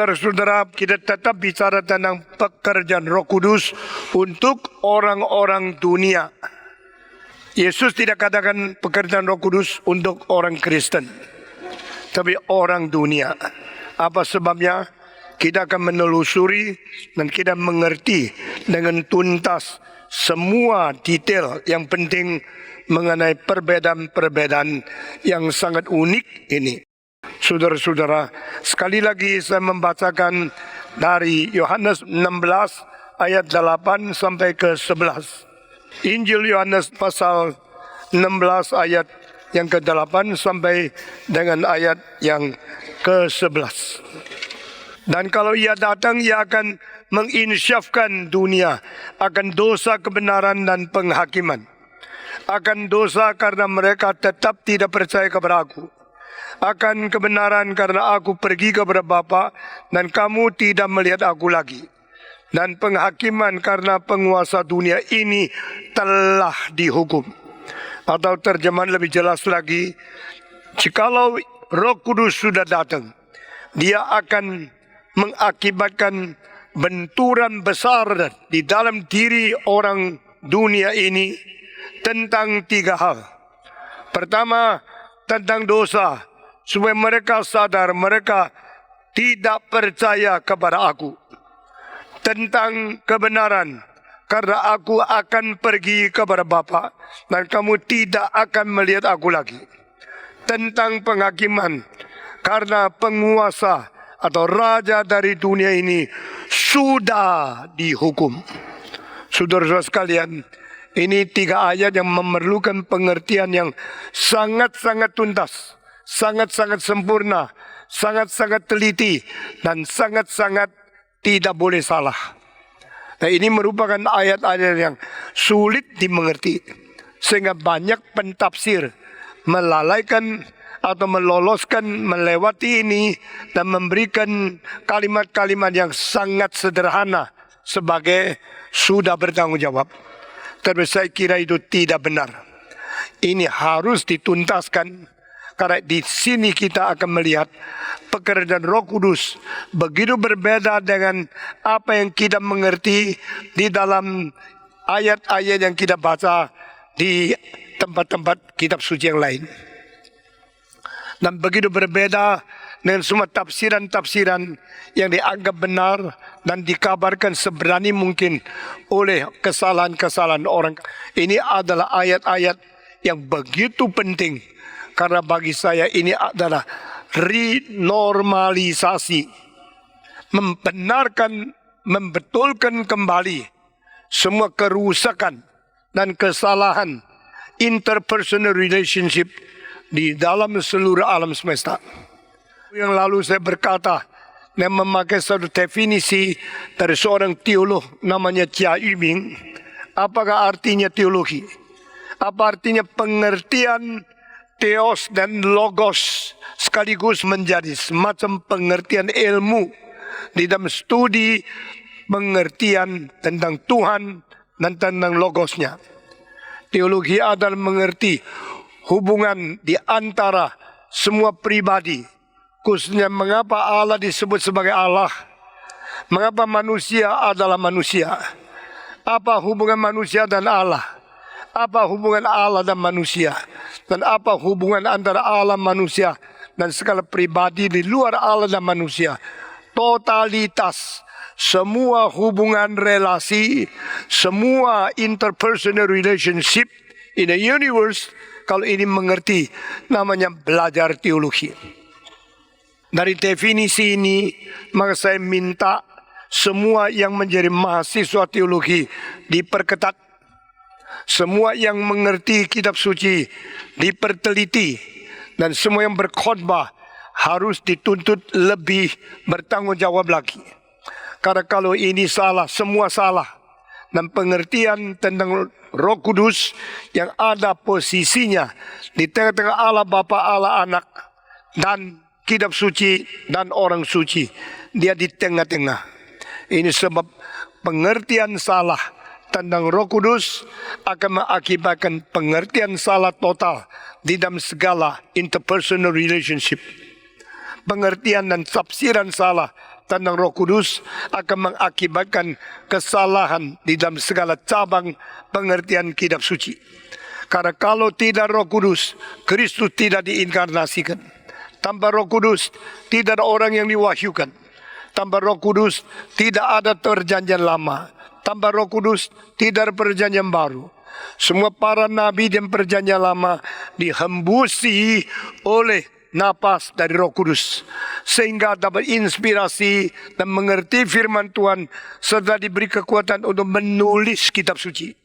Saudara-saudara, kita tetap bicara tentang pekerjaan Roh Kudus untuk orang-orang dunia. Yesus tidak katakan pekerjaan Roh Kudus untuk orang Kristen, tapi orang dunia. Apa sebabnya? Kita akan menelusuri dan kita mengerti dengan tuntas semua detail yang penting mengenai perbedaan-perbedaan yang sangat unik ini. Saudara-saudara, sekali lagi saya membacakan dari Yohanes 16 ayat 8 sampai ke 11. Injil Yohanes pasal 16 ayat yang ke-8 sampai dengan ayat yang ke-11. Dan kalau ia datang, ia akan menginsyafkan dunia akan dosa, kebenaran dan penghakiman. Akan dosa karena mereka tetap tidak percaya kepada aku. Akan kebenaran karena aku pergi kepada Bapa dan kamu tidak melihat aku lagi. Dan penghakiman karena penguasa dunia ini telah dihukum. Atau terjemahan lebih jelas lagi, jikalau Roh Kudus sudah datang, dia akan mengakibatkan benturan besar di dalam diri orang dunia ini tentang 3 hal. Pertama, tentang dosa, supaya mereka sadar mereka tidak percaya kepada aku. Tentang kebenaran, karena aku akan pergi kepada Bapa dan kamu tidak akan melihat aku lagi. Tentang penghakiman, karena penguasa atau raja dari dunia ini sudah dihukum. Saudara-saudara sekalian, ini 3 ayat yang memerlukan pengertian yang sangat-sangat tuntas, sangat-sangat sempurna, sangat-sangat teliti, dan sangat-sangat tidak boleh salah. Nah, ini merupakan ayat-ayat yang sulit dimengerti, sehingga banyak pentafsir melalaikan atau meloloskan, melewati ini dan memberikan kalimat-kalimat yang sangat sederhana sebagai sudah bertanggung jawab. Tapi saya kira itu tidak benar. Ini harus dituntaskan, karena di sini kita akan melihat pekerjaan Roh Kudus begitu berbeda dengan apa yang kita mengerti di dalam ayat-ayat yang kita baca di tempat-tempat kitab suci yang lain. Dan begitu berbeda dengan semua tafsiran-tafsiran yang dianggap benar dan dikabarkan seberani mungkin oleh kesalahan-kesalahan orang. Ini adalah ayat-ayat yang begitu penting, karena bagi saya ini adalah renormalisasi, membenarkan, membetulkan kembali semua kerusakan dan kesalahan interpersonal relationship di dalam seluruh alam semesta. Yang lalu saya berkata dan memakai satu definisi dari seorang teolog namanya Chia Yiming. Apakah artinya teologi? Apa artinya pengertian theos dan logos sekaligus menjadi semacam pengertian ilmu di dalam studi pengertian tentang Tuhan dan tentang logosnya. Teologi adalah mengerti hubungan di antara semua pribadi, khususnya mengapa Allah disebut sebagai Allah, mengapa manusia adalah manusia, apa hubungan manusia dan Allah, apa hubungan Allah dan manusia, dan apa hubungan antara Allah, manusia, dan segala pribadi di luar Allah dan manusia. Totalitas semua hubungan relasi, semua interpersonal relationship in the universe. Kalau ini mengerti, namanya belajar teologi. Dari definisi ini, maka saya minta semua yang menjadi mahasiswa teologi diperketat. Semua yang mengerti kitab suci diperteliti. Dan semua yang berkhotbah harus dituntut lebih bertanggung jawab lagi. Karena kalau ini salah, semua salah. Dan pengertian tentang Roh Kudus yang ada posisinya di tengah-tengah Allah Bapa, Allah Anak, dan kitab suci dan orang suci. Dia di tengah-tengah. Ini sebab pengertian salah tentang Roh Kudus akan mengakibatkan pengertian salah total di dalam segala interpersonal relationship. Pengertian dan tafsiran salah tentang Roh Kudus akan mengakibatkan kesalahan di dalam segala cabang pengertian kitab suci. Karena kalau tidak Roh Kudus, Kristus tidak diinkarnasikan. Tanpa Roh Kudus, tidak ada orang yang diwahyukan. Tanpa Roh Kudus, tidak ada perjanjian lama. Tanpa Roh Kudus, tidak ada perjanjian baru. Semua para nabi dan perjanjian lama dihembusi oleh napas dari Roh Kudus, sehingga dapat inspirasi dan mengerti firman Tuhan serta diberi kekuatan untuk menulis kitab suci.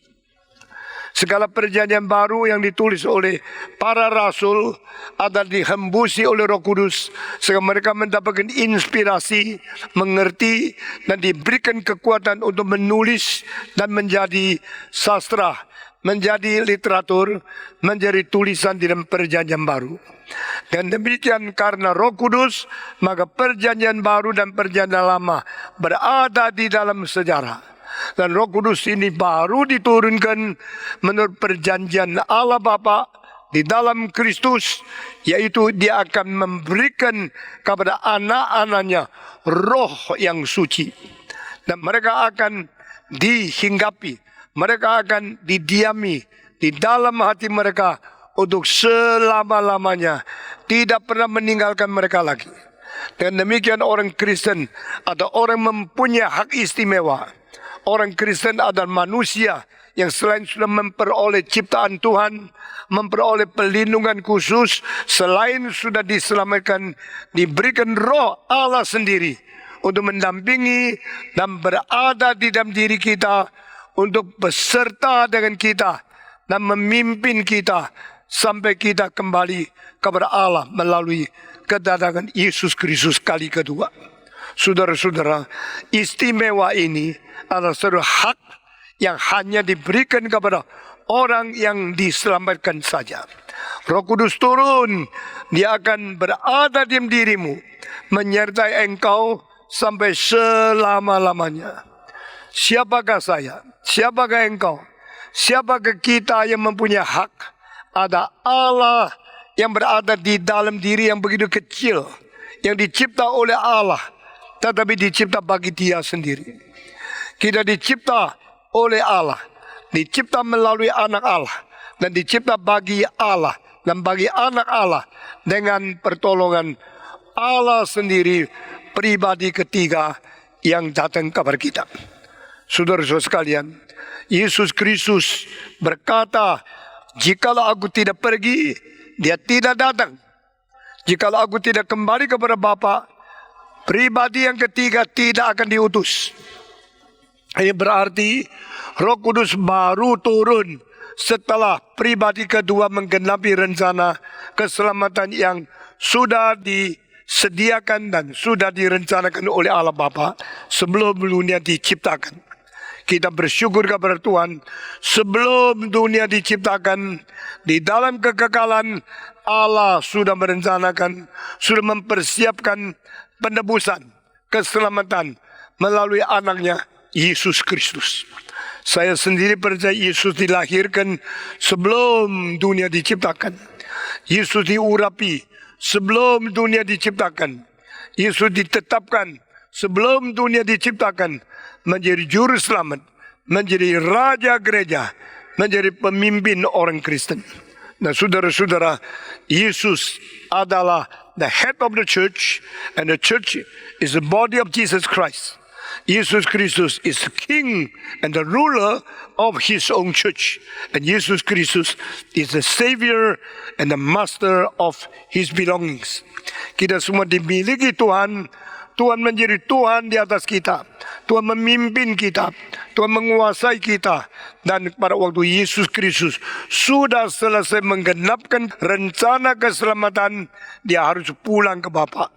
Segala perjanjian baru yang ditulis oleh para rasul adalah dihembusi oleh Roh Kudus, sehingga mereka mendapatkan inspirasi, mengerti dan diberikan kekuatan untuk menulis dan menjadi sastra, menjadi literatur, menjadi tulisan di dalam perjanjian baru. Dan demikian karena Roh Kudus, maka perjanjian baru dan perjanjian lama berada di dalam sejarah. Dan Roh Kudus ini baru diturunkan menurut perjanjian Allah Bapa di dalam Kristus, yaitu Dia akan memberikan kepada anak-anaknya Roh yang suci. Dan mereka akan dihinggapi, mereka akan didiami di dalam hati mereka untuk selama-lamanya, tidak pernah meninggalkan mereka lagi. Dan demikian orang Kristen atau orang mempunyai hak istimewa. Orang Kristen adalah manusia yang selain sudah memperoleh ciptaan Tuhan, memperoleh perlindungan khusus, selain sudah diselamatkan, diberikan Roh Allah sendiri untuk mendampingi dan berada di dalam diri kita, untuk beserta dengan kita dan memimpin kita sampai kita kembali kepada Allah melalui kedatangan Yesus Kristus kali kedua. Saudara-saudara, istimewa ini adalah suatu hak yang hanya diberikan kepada orang yang diselamatkan saja. Roh Kudus turun, Dia akan berada di dirimu, menyertai engkau sampai selama-lamanya. Siapakah saya? Siapakah engkau? Siapakah kita yang mempunyai hak? Ada Allah yang berada di dalam diri yang begitu kecil, yang dicipta oleh Allah, tetapi dicipta bagi Dia sendiri. Kita dicipta oleh Allah, dicipta melalui anak Allah, dan dicipta bagi Allah dan bagi anak Allah dengan pertolongan Allah sendiri, pribadi ketiga yang datang kepada kita. Saudara-saudara sekalian, Yesus Kristus berkata, jikalau aku tidak pergi, Dia tidak datang. Jikalau aku tidak kembali kepada Bapa, pribadi yang ketiga tidak akan diutus. Ini berarti Roh Kudus baru turun setelah pribadi kedua menggenapi rencana keselamatan yang sudah disediakan dan sudah direncanakan oleh Allah Bapa sebelum dunia diciptakan. Kita bersyukur kepada Tuhan, sebelum dunia diciptakan, di dalam kekekalan Allah sudah merencanakan, sudah mempersiapkan penebusan, keselamatan melalui anaknya Yesus Kristus. Saya sendiri percaya Yesus dilahirkan sebelum dunia diciptakan. Yesus diurapi sebelum dunia diciptakan. Yesus ditetapkan sebelum dunia diciptakan menjadi juru selamat, menjadi raja gereja, menjadi pemimpin orang Kristen. Nah, saudara-saudara, Yesus adalah the head of the church, and the church is the body of Jesus Christ. Yesus Kristus is the king and the ruler of His own church, and Yesus Kristus is the savior and the master of His belongings. Kita semua dimiliki Tuhan. Tuhan menjadi Tuhan di atas kita. Tuhan memimpin kita. Tuhan menguasai kita. Dan pada waktu Yesus Kristus sudah selesai menggenapkan rencana keselamatan, Dia harus pulang ke Bapa.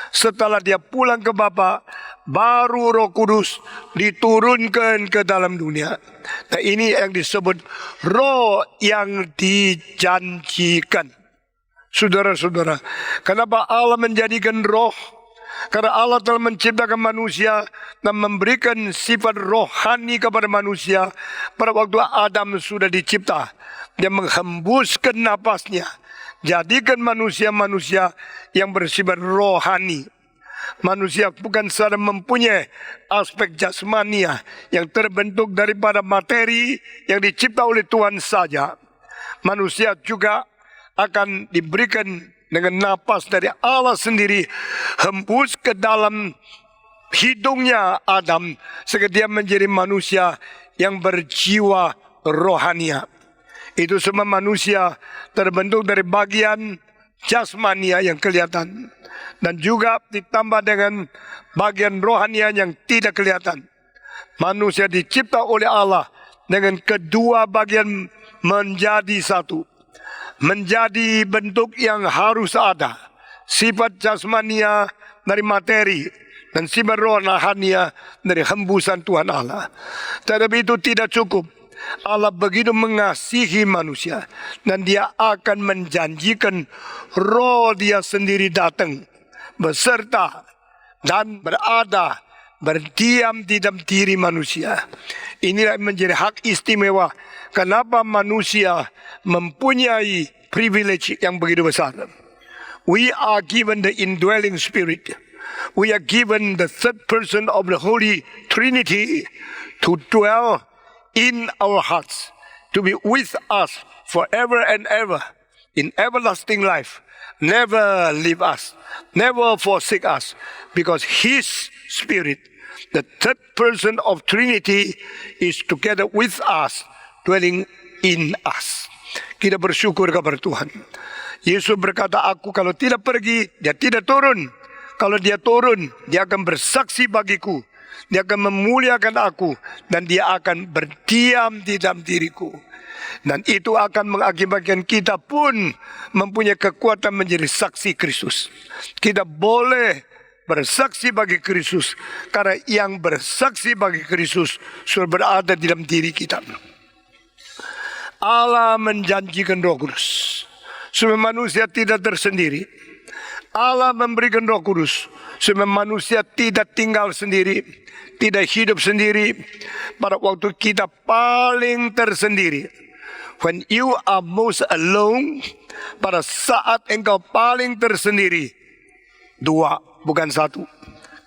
Setelah Dia pulang ke Bapa, baru Roh Kudus diturunkan ke dalam dunia. Nah, ini yang disebut Roh yang dijanjikan. Saudara-saudara, kenapa Allah menjadikan Roh? Karena Allah telah menciptakan manusia dan memberikan sifat rohani kepada manusia. Pada waktu Adam sudah dicipta, Dia menghembuskan napasnya, jadikan manusia-manusia yang bersifat rohani. Manusia bukan saja mempunyai aspek jasmania yang terbentuk daripada materi yang dicipta oleh Tuhan saja. Manusia juga akan diberikan dengan napas dari Allah sendiri, hembus ke dalam hidungnya Adam, sehingga dia menjadi manusia yang berjiwa rohania. Itu semua manusia terbentuk dari bagian jasmania yang kelihatan, dan juga ditambah dengan bagian rohania yang tidak kelihatan. Manusia dicipta oleh Allah dengan kedua bagian menjadi satu, menjadi bentuk yang harus ada, sifat jasmania dari materi dan sifat rohania dari hembusan Tuhan Allah. Tetapi itu tidak cukup. Allah begitu mengasihi manusia, dan dia akan menjanjikan roh dia sendiri datang, beserta dan berada, berdiam di dalam diri manusia. Inilah menjadi hak istimewa. Kenapa manusia mempunyai privilege yang begitu besar. We are given the indwelling spirit. We are given the third person of the Holy Trinity to dwell in our hearts, to be with us forever and ever in everlasting life. Never leave us, never forsake us, because His Spirit, the third person of Trinity, is together with us, dwelling in us. Kita bersyukur kepada Tuhan. Yesus berkata, aku kalau tidak pergi, dia tidak turun. Kalau dia turun, dia akan bersaksi bagiku. Dia akan memuliakan aku, dan dia akan berdiam di dalam diriku. Dan itu akan mengakibatkan kita pun mempunyai kekuatan menjadi saksi Kristus. Kita boleh bersaksi bagi Kristus, karena yang bersaksi bagi Kristus sudah berada di dalam diri kita. Allah menjanjikan Roh Kudus supaya manusia tidak tersendiri. Allah memberikan Roh Kudus supaya manusia tidak tinggal sendiri, tidak hidup sendiri pada waktu kita paling tersendiri. When you are most alone, pada saat engkau paling tersendiri, dua bukan satu,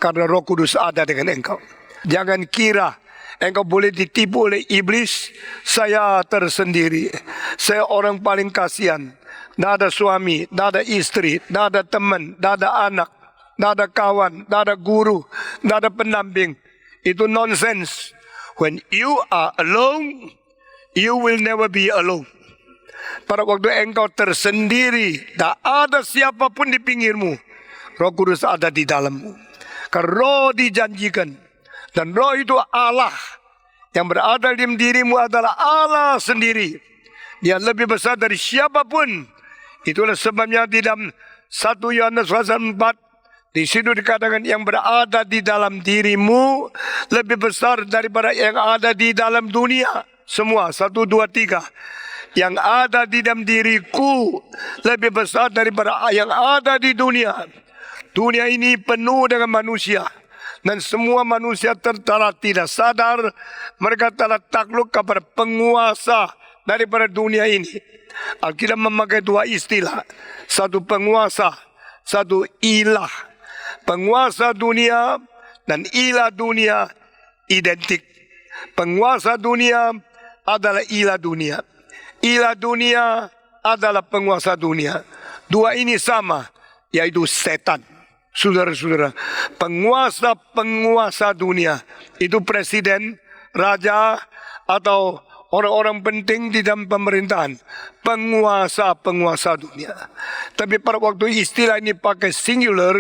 karena Roh Kudus ada dengan engkau. Jangan kira engkau boleh ditipu oleh iblis. Saya tersendiri, saya orang paling kasihan. Tidak ada suami, tidak ada istri, tidak ada teman, tidak ada anak, tidak ada kawan, tidak ada guru, tidak ada pendamping. Itu nonsense. When you are alone, you will never be alone. Pada waktu engkau tersendiri, tak ada siapapun di pinggirmu, Roh Kudus ada di dalammu. Karena Roh dijanjikan, dan Roh itu Allah. Yang berada di dirimu adalah Allah sendiri. Dia lebih besar dari siapapun. Itulah sebabnya di dalam 1 Yohanes pasal 4, di situ dikatakan yang berada di dalam dirimu lebih besar daripada yang ada di dalam dunia. Semua 1, 2, 3. Yang ada di dalam diriku lebih besar daripada yang ada di dunia. Dunia ini penuh dengan manusia, dan semua manusia tertara tidak sadar mereka telah takluk kepada penguasa daripada dunia ini. Alkitab memakai dua istilah, satu penguasa, satu ilah. Penguasa dunia dan ilah dunia identik. Penguasa dunia adalah ilah dunia. Ilah dunia adalah penguasa dunia. Dua ini sama, yaitu setan. Saudara-saudara, penguasa dunia itu presiden, raja, atau orang-orang penting di dalam pemerintahan. Penguasa dunia. Tapi pada waktu istilah ini pakai singular,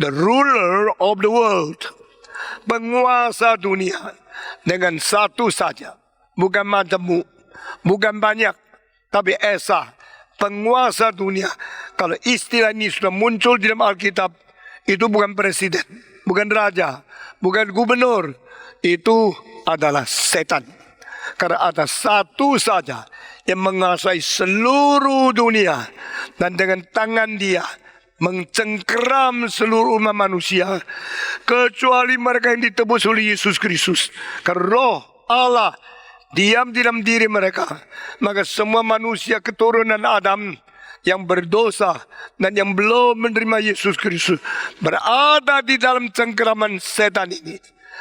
the ruler of the world. Penguasa dunia dengan satu saja. Bukan majemuk, bukan banyak, tapi esa. Penguasa dunia. Kalau istilah ini sudah muncul di dalam Alkitab, itu bukan presiden, bukan raja, bukan gubernur. Itu adalah setan. Karena ada satu saja yang menguasai seluruh dunia, dan dengan tangan dia mencengkeram seluruh umat manusia, kecuali mereka yang ditebus oleh Yesus Kristus. Karena Roh Allah diam di dalam diri mereka, maka semua manusia keturunan Adam yang berdosa dan yang belum menerima Yesus Kristus berada di dalam cengkeraman setan ini.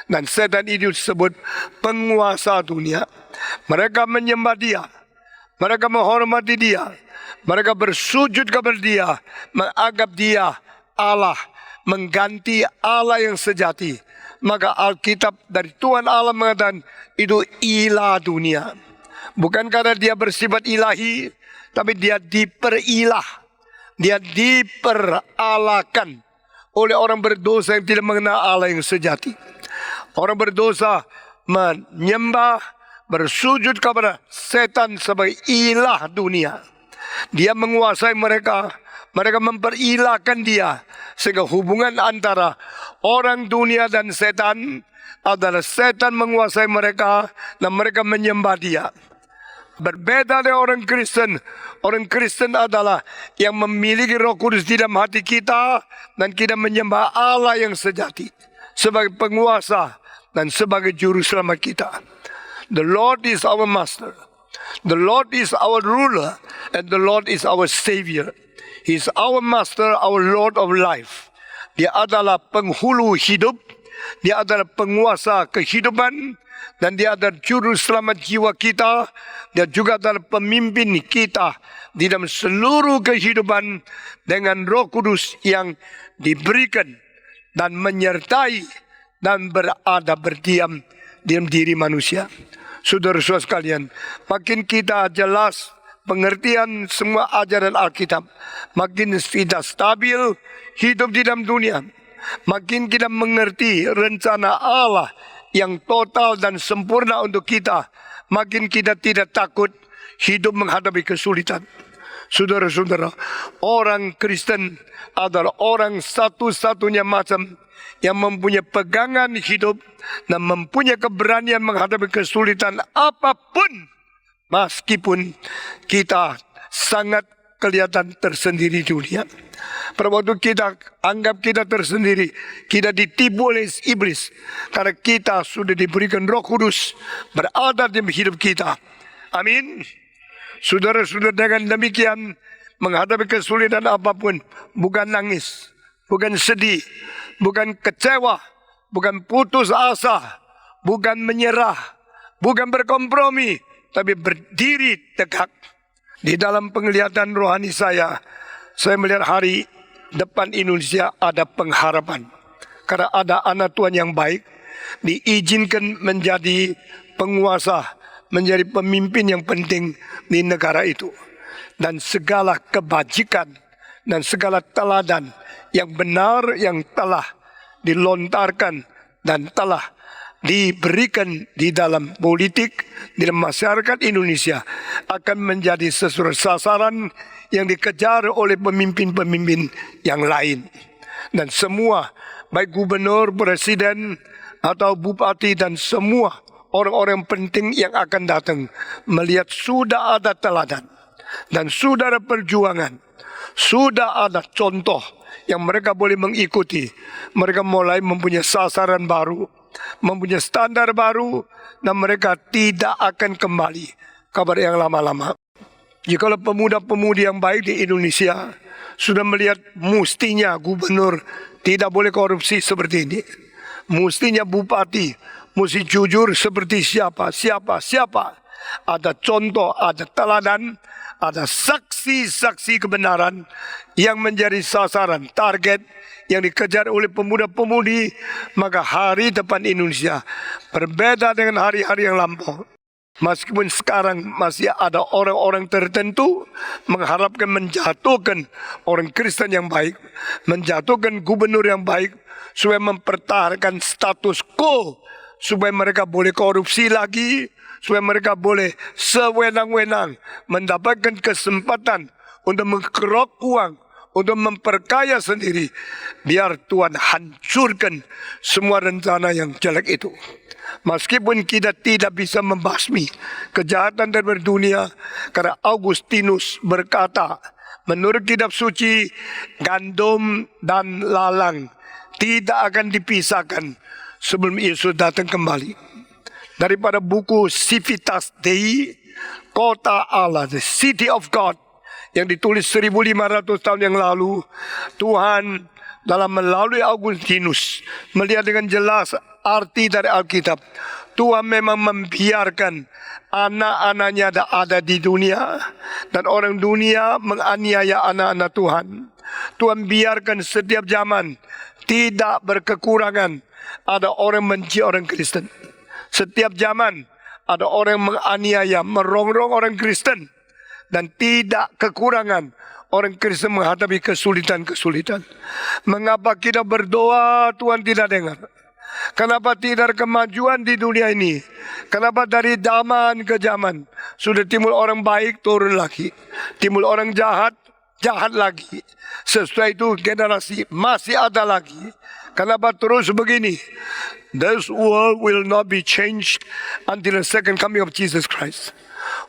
Dan setan itu disebut penguasa dunia. Mereka menyembah dia, mereka menghormati dia, mereka bersujud kepada dia, menganggap dia Allah, mengganti Allah yang sejati. Maka Alkitab dari Tuhan Allah mengatakan itu ilah dunia. Bukan karena dia bersifat ilahi, tapi dia diperilah, dia diperalahkan oleh orang berdosa yang tidak mengenal Allah yang sejati. Orang berdosa menyembah, bersujud kepada setan sebagai ilah dunia. Dia menguasai mereka, mereka memperilahkan dia. Sehingga hubungan antara orang dunia dan setan adalah setan menguasai mereka dan mereka menyembah dia. Berbeda dengan orang Kristen. Orang Kristen adalah yang memiliki Roh Kudus di dalam hati kita dan kita menyembah Allah yang sejati sebagai penguasa dan sebagai juru selamat kita. The Lord is our master. The Lord is our ruler and the Lord is our savior. He is our master, our Lord of life. Dia adalah penghulu hidup, dia adalah penguasa kehidupan, dan dia adalah juru selamat jiwa kita. Dia juga adalah pemimpin kita di dalam seluruh kehidupan dengan Roh Kudus yang diberikan dan menyertai dan berada berdiam dalam diri manusia. Saudara-saudara sekalian, makin kita jelas pengertian semua ajaran Alkitab, makin kita stabil hidup di dalam dunia, makin kita mengerti rencana Allah yang total dan sempurna untuk kita, makin kita tidak takut hidup menghadapi kesulitan. Saudara-saudara, orang Kristen adalah orang satu-satunya macam yang mempunyai pegangan hidup dan mempunyai keberanian menghadapi kesulitan apapun, meskipun kita sangat kelihatan tersendiri di dunia. Pada waktu kita anggap kita tersendiri, kita ditipu oleh iblis, karena kita sudah diberikan Roh Kudus berada di hidup kita. Amin. Saudara-saudara, dengan demikian menghadapi kesulitan apapun, bukan nangis, bukan sedih, bukan kecewa, bukan putus asa, bukan menyerah, bukan berkompromi, tapi berdiri tegak. Di dalam penglihatan rohani saya melihat hari depan Indonesia ada pengharapan. Karena ada anak Tuhan yang baik, diizinkan menjadi penguasa, menjadi pemimpin yang penting di negara itu. Dan segala kebajikan dan segala teladan yang benar yang telah dilontarkan dan telah diberikan di dalam politik, di dalam masyarakat Indonesia akan menjadi sesuatu sasaran yang dikejar oleh pemimpin-pemimpin yang lain. Dan semua, baik gubernur, presiden, atau bupati dan semua orang-orang penting yang akan datang melihat sudah ada teladan dan sudah ada perjuangan, sudah ada contoh yang mereka boleh mengikuti. Mereka mulai mempunyai sasaran baru, mempunyai standar baru, dan mereka tidak akan kembali kepada yang lama-lama. Jikalau pemuda-pemudi yang baik di Indonesia sudah melihat mestinya gubernur tidak boleh korupsi seperti ini, mestinya bupati mesti jujur seperti siapa. Ada contoh, ada teladan, ada saksi-saksi kebenaran yang menjadi sasaran, target yang dikejar oleh pemuda-pemudi, maka hari depan Indonesia berbeda dengan hari-hari yang lampau. Meskipun sekarang masih ada orang-orang tertentu mengharapkan menjatuhkan orang Kristen yang baik, menjatuhkan gubernur yang baik, supaya mempertahankan status quo, supaya mereka boleh korupsi lagi, supaya mereka boleh sewenang-wenang mendapatkan kesempatan untuk mengkerok uang, untuk memperkaya sendiri. Biar Tuhan hancurkan semua rencana yang jelek itu. Meskipun kita tidak bisa membasmi kejahatan dari dunia, karena Augustinus berkata, menurut kitab suci, gandum dan lalang tidak akan dipisahkan sebelum Yesus datang kembali. Daripada buku Civitas Dei, Kota Allah, the City of God, yang ditulis 1500 tahun yang lalu, Tuhan dalam melalui Augustinus melihat dengan jelas arti dari Alkitab. Tuhan memang membiarkan anak-anaknya ada di dunia, dan orang dunia menganiaya anak-anak Tuhan. Tuhan biarkan setiap zaman tidak berkekurangan ada orang benci orang Kristen. Setiap zaman ada orang menganiaya, merongrong orang Kristen, dan tidak kekurangan orang Kristen menghadapi kesulitan-kesulitan. Mengapa kita berdoa Tuhan tidak dengar? Kenapa tidak ada kemajuan di dunia ini? Kenapa dari zaman ke zaman sudah timbul orang baik turun lagi, timbul orang jahat lagi, sesudah itu generasi masih ada lagi? Kenapa terus begini? This world will not be changed until the second coming of Jesus Christ.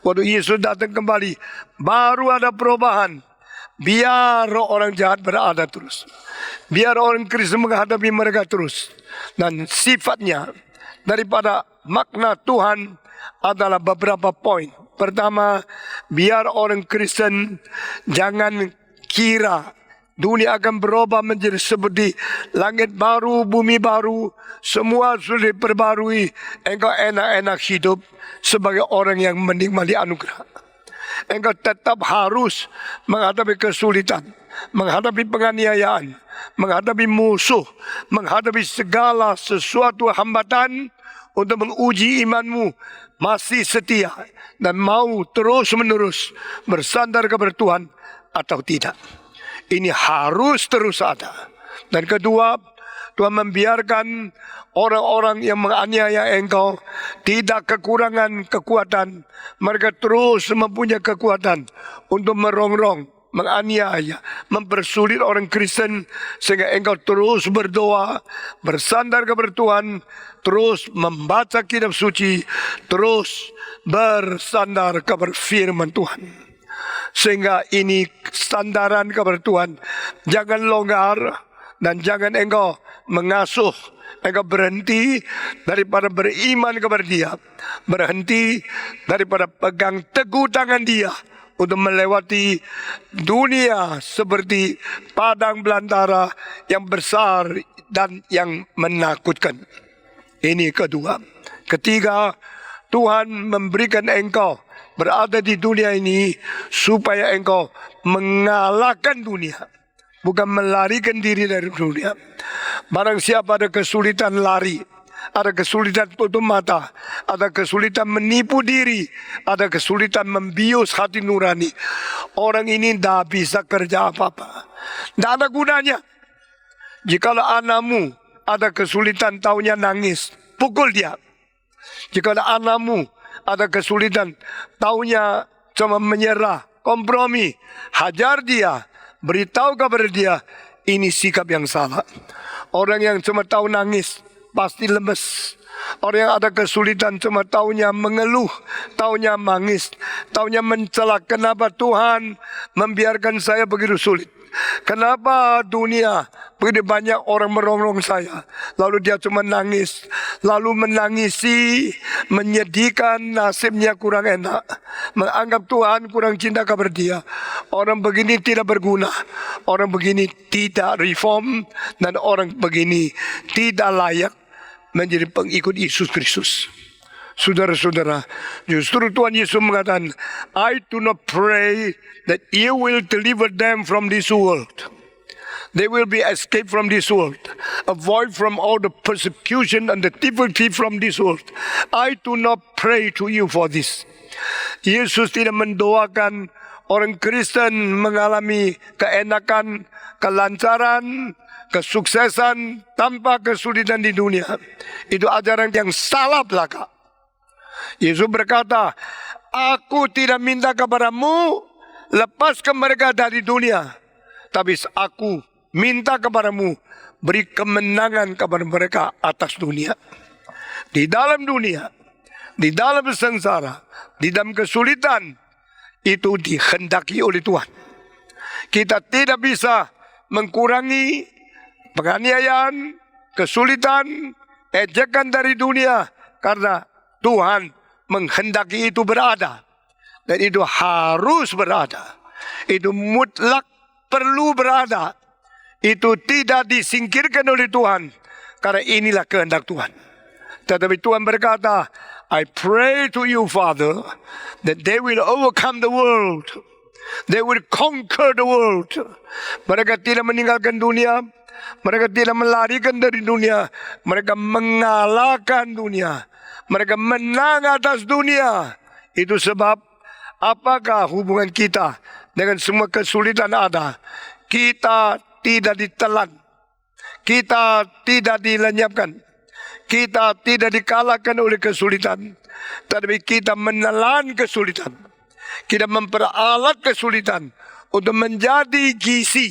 Waktu Yesus datang kembali, baru ada perubahan. Biar orang jahat berada terus, biar orang Kristen menghadapi mereka terus. Dan sifatnya daripada makna Tuhan adalah beberapa poin. Pertama, biar orang Kristen jangan kira dunia akan berubah menjadi seperti langit baru, bumi baru, semua sudah diperbarui. Engkau enak-enak hidup sebagai orang yang menikmati anugerah. Engkau tetap harus menghadapi kesulitan, menghadapi penganiayaan, menghadapi musuh, menghadapi segala sesuatu hambatan untuk menguji imanmu masih setia dan mau terus menerus bersandar kepada Tuhan atau tidak. Ini harus terus ada. Dan kedua, Tuhan membiarkan orang-orang yang menganiaya engkau tidak kekurangan kekuatan. Mereka terus mempunyai kekuatan untuk merongrong, menganiaya, mempersulit orang Kristen, sehingga engkau terus berdoa, bersandar kepada Tuhan, terus membaca kitab suci, terus bersandar kepada firman Tuhan. Sehingga ini sandaran kepada Tuhan. Jangan longgar dan jangan engkau mengasuh, engkau berhenti daripada beriman kepada Dia, berhenti daripada pegang teguh tangan Dia untuk melewati dunia seperti padang belantara yang besar dan yang menakutkan. Ini kedua. Ketiga, Tuhan memberikan engkau berada di dunia ini supaya engkau mengalahkan dunia, bukan melarikan diri dari dunia. Barang siapa ada kesulitan lari, ada kesulitan tutup mata, ada kesulitan menipu diri, ada kesulitan membius hati nurani, orang ini tidak bisa kerja apa-apa. Tidak ada gunanya. Jikalau anakmu ada kesulitan taunya nangis, pukul dia. Jikalau anakmu ada kesulitan, taunya cuma menyerah, kompromi, hajar dia, beritahu kepada dia, ini sikap yang salah. Orang yang cuma tahu nangis, pasti lemes. Orang yang ada kesulitan cuma taunya mengeluh, taunya mangis, taunya mencela. Kenapa Tuhan membiarkan saya begitu sulit? Kenapa dunia begitu banyak orang merongrong saya? Lalu dia cuma nangis, lalu menangisi, menyedihkan, nasibnya kurang enak, menganggap Tuhan kurang cinta kepada dia. Orang begini tidak berguna, orang begini tidak reform, dan orang begini tidak layak menjadi pengikut Yesus Kristus. Saudara-saudara, justru Tuhan Yesus mengatakan, I do not pray that you will deliver them from this world. They will be escaped from this world, avoid from all the persecution and the difficulty from this world. I do not pray to you for this. Yesus tidak mendoakan orang Kristen mengalami keenakan, kelancaran, kesuksesan tanpa kesulitan di dunia. Itu ajaran yang salah belaka. Yesus berkata, aku tidak minta kepadamu lepaskan mereka dari dunia, tapi aku minta kepadamu beri kemenangan kepada mereka atas dunia. Di dalam dunia, di dalam sengsara, di dalam kesulitan, itu dikehendaki oleh Tuhan. Kita tidak bisa mengurangi penganiayaan, kesulitan, ejekan dari dunia, karena Tuhan menghendaki itu berada, dan itu harus berada. itu mutlak perlu berada. Itu tidak disingkirkan oleh Tuhan, karena inilah kehendak Tuhan. Tetapi Tuhan berkata, I pray to you, Father, that they will overcome the world. They will conquer the world. Mereka tidak meninggalkan dunia. Mereka tidak melarikan dari dunia. Mereka mengalahkan dunia. Mereka menang atas dunia. Itu sebab apakah hubungan kita dengan semua kesulitan ada? Kita tidak ditelan. Kita tidak dilenyapkan. Kita tidak dikalahkan oleh kesulitan. Tetapi kita menelan kesulitan. Kita memperalat kesulitan untuk menjadi gizi,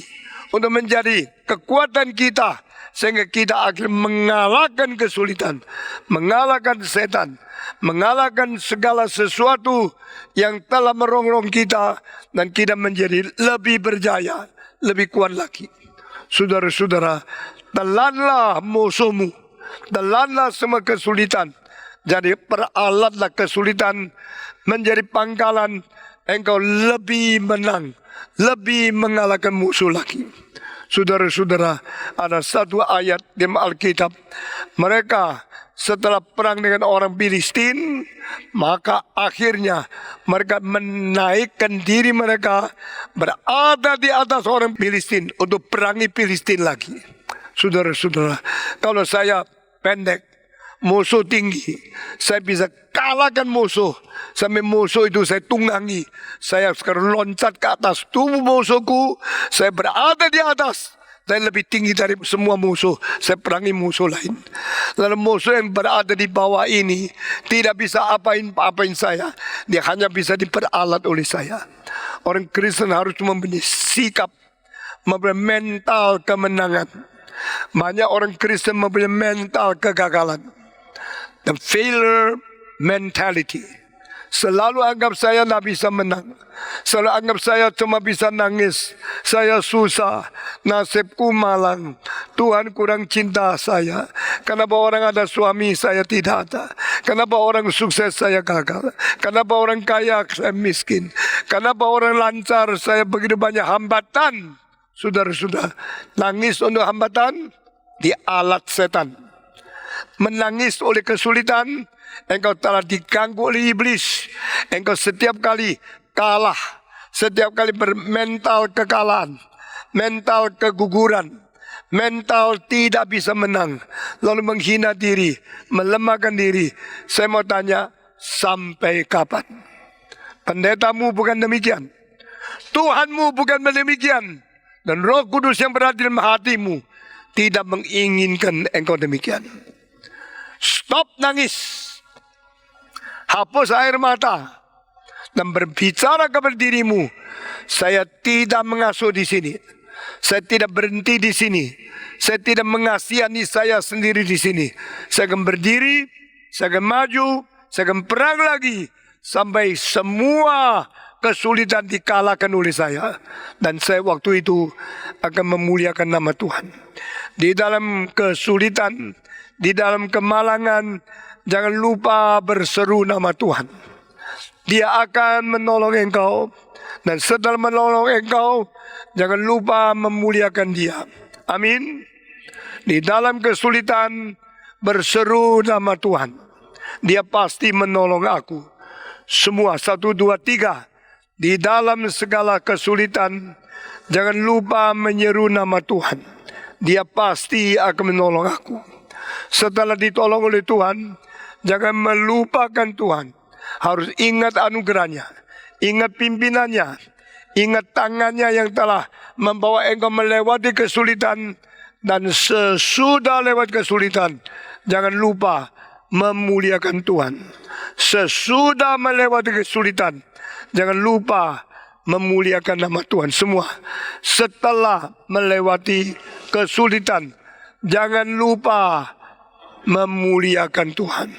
untuk menjadi kekuatan kita, sehingga kita akan mengalahkan kesulitan, mengalahkan setan, mengalahkan segala sesuatu yang telah merongrong kita, dan kita menjadi lebih berjaya, lebih kuat lagi. Saudara-saudara, telanlah musuhmu, telanlah semua kesulitan. Jadi peralatlah kesulitan menjadi pangkalan engkau lebih menang, lebih mengalahkan musuh lagi. Saudara-saudara, ada satu ayat di Alkitab. Mereka setelah perang dengan orang Filistin, maka akhirnya mereka menaikkan diri mereka berada di atas orang Filistin untuk perangi Filistin lagi. Saudara-saudara, kalau saya pendek, musuh tinggi, saya bisa kalahkan musuh. Sampai musuh itu saya tunggangi. Saya sekarang loncat ke atas tubuh musuhku. Saya berada di atas. Saya lebih tinggi dari semua musuh. Saya perangi musuh lain. Lalu musuh yang berada di bawah ini tidak bisa apain saya. Dia hanya bisa diperalat oleh saya. Orang Kristen harus mempunyai sikap, mempunyai mental kemenangan. Banyak orang Kristen mempunyai mental kegagalan. The failure mentality. Selalu anggap saya tidak bisa menang. Selalu anggap saya cuma bisa nangis. Saya susah. Nasibku malang. Tuhan kurang cinta saya. Kenapa orang ada suami saya tidak ada? Kenapa orang sukses saya gagal? Kenapa orang kaya saya miskin? Kenapa orang lancar saya begitu banyak hambatan? Saudara-saudara, nangis untuk hambatan di alat setan. Menangis oleh kesulitan, engkau telah diganggu oleh iblis. Engkau setiap kali kalah, setiap kali bermental kekalahan, mental keguguran, mental tidak bisa menang, lalu menghina diri, melemahkan diri. Saya mau tanya, sampai kapan? Pendetamu bukan demikian, Tuhanmu bukan demikian, dan Roh Kudus yang berada dalam hatimu tidak menginginkan engkau demikian. Stop nangis, hapus air mata, dan berbicara kepada dirimu. Saya tidak mengasuh di sini. Saya tidak berhenti di sini. Saya tidak mengasihani saya sendiri di sini. Saya akan berdiri, saya akan maju, saya akan perang lagi sampai semua kesulitan dikalahkan oleh saya. Dan saya waktu itu akan memuliakan nama Tuhan. Di dalam kesulitan, di dalam kemalangan, jangan lupa berseru nama Tuhan. Dia akan menolong engkau. Dan setelah menolong engkau, jangan lupa memuliakan Dia. Amin. Di dalam kesulitan, berseru nama Tuhan. Dia pasti menolong aku. Semua 1, 2, 3. Di dalam segala kesulitan, jangan lupa menyeru nama Tuhan. Dia pasti akan menolong aku. Setelah ditolong oleh Tuhan, jangan melupakan Tuhan. Harus ingat anugerahnya, ingat pimpinannya, ingat tangannya yang telah membawa engkau melewati kesulitan. Dan sesudah lewat kesulitan, jangan lupa memuliakan Tuhan. Sesudah melewati kesulitan, jangan lupa memuliakan nama Tuhan. Semua setelah melewati kesulitan, jangan lupa memuliakan Tuhan.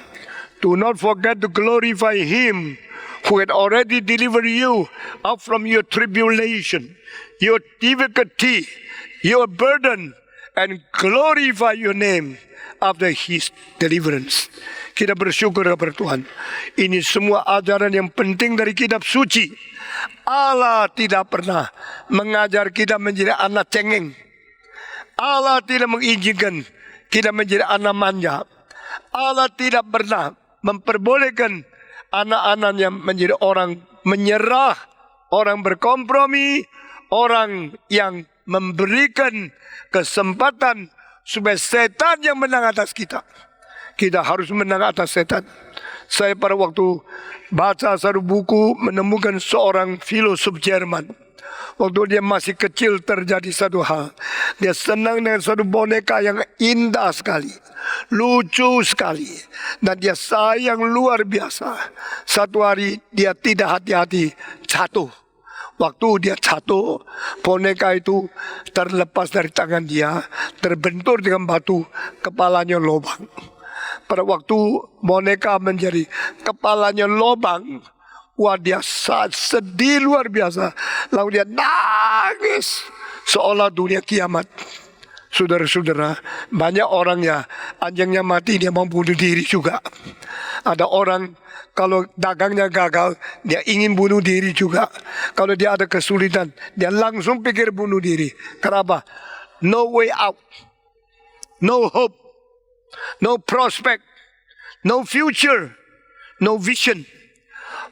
Do not forget to glorify Him who had already delivered you out from your tribulation, your difficulty, your burden, and glorify your name after His deliverance. Kita bersyukur kepada Tuhan. Ini semua ajaran yang penting dari kitab suci. Allah tidak pernah mengajar kita menjadi anak cengeng. Allah tidak mengizinkan kita menjadi anak manja. Allah tidak pernah memperbolehkan anak-anaknya menjadi orang menyerah, orang berkompromi, orang yang memberikan kesempatan supaya setan yang menang atas kita. Kita harus menang atas setan. Saya pada waktu baca satu buku menemukan seorang filosof Jerman. Waktu dia masih kecil terjadi satu hal. Dia senang dengan satu boneka yang indah sekali, lucu sekali, dan dia sayang luar biasa. Satu hari dia tidak hati-hati jatuh. Waktu dia jatuh, boneka itu terlepas dari tangan dia, terbentur dengan batu, kepalanya lubang. Pada waktu boneka menjadi kepalanya lubang, wah dia sedih luar biasa. Lalu dia nangis seolah dunia kiamat. Saudara-saudara, banyak orang ya anjingnya mati dia mau bunuh diri juga. Ada orang kalau dagangnya gagal dia ingin bunuh diri juga. Kalau dia ada kesulitan dia langsung pikir bunuh diri. Kenapa? No way out, no hope, no prospect, no future, no vision.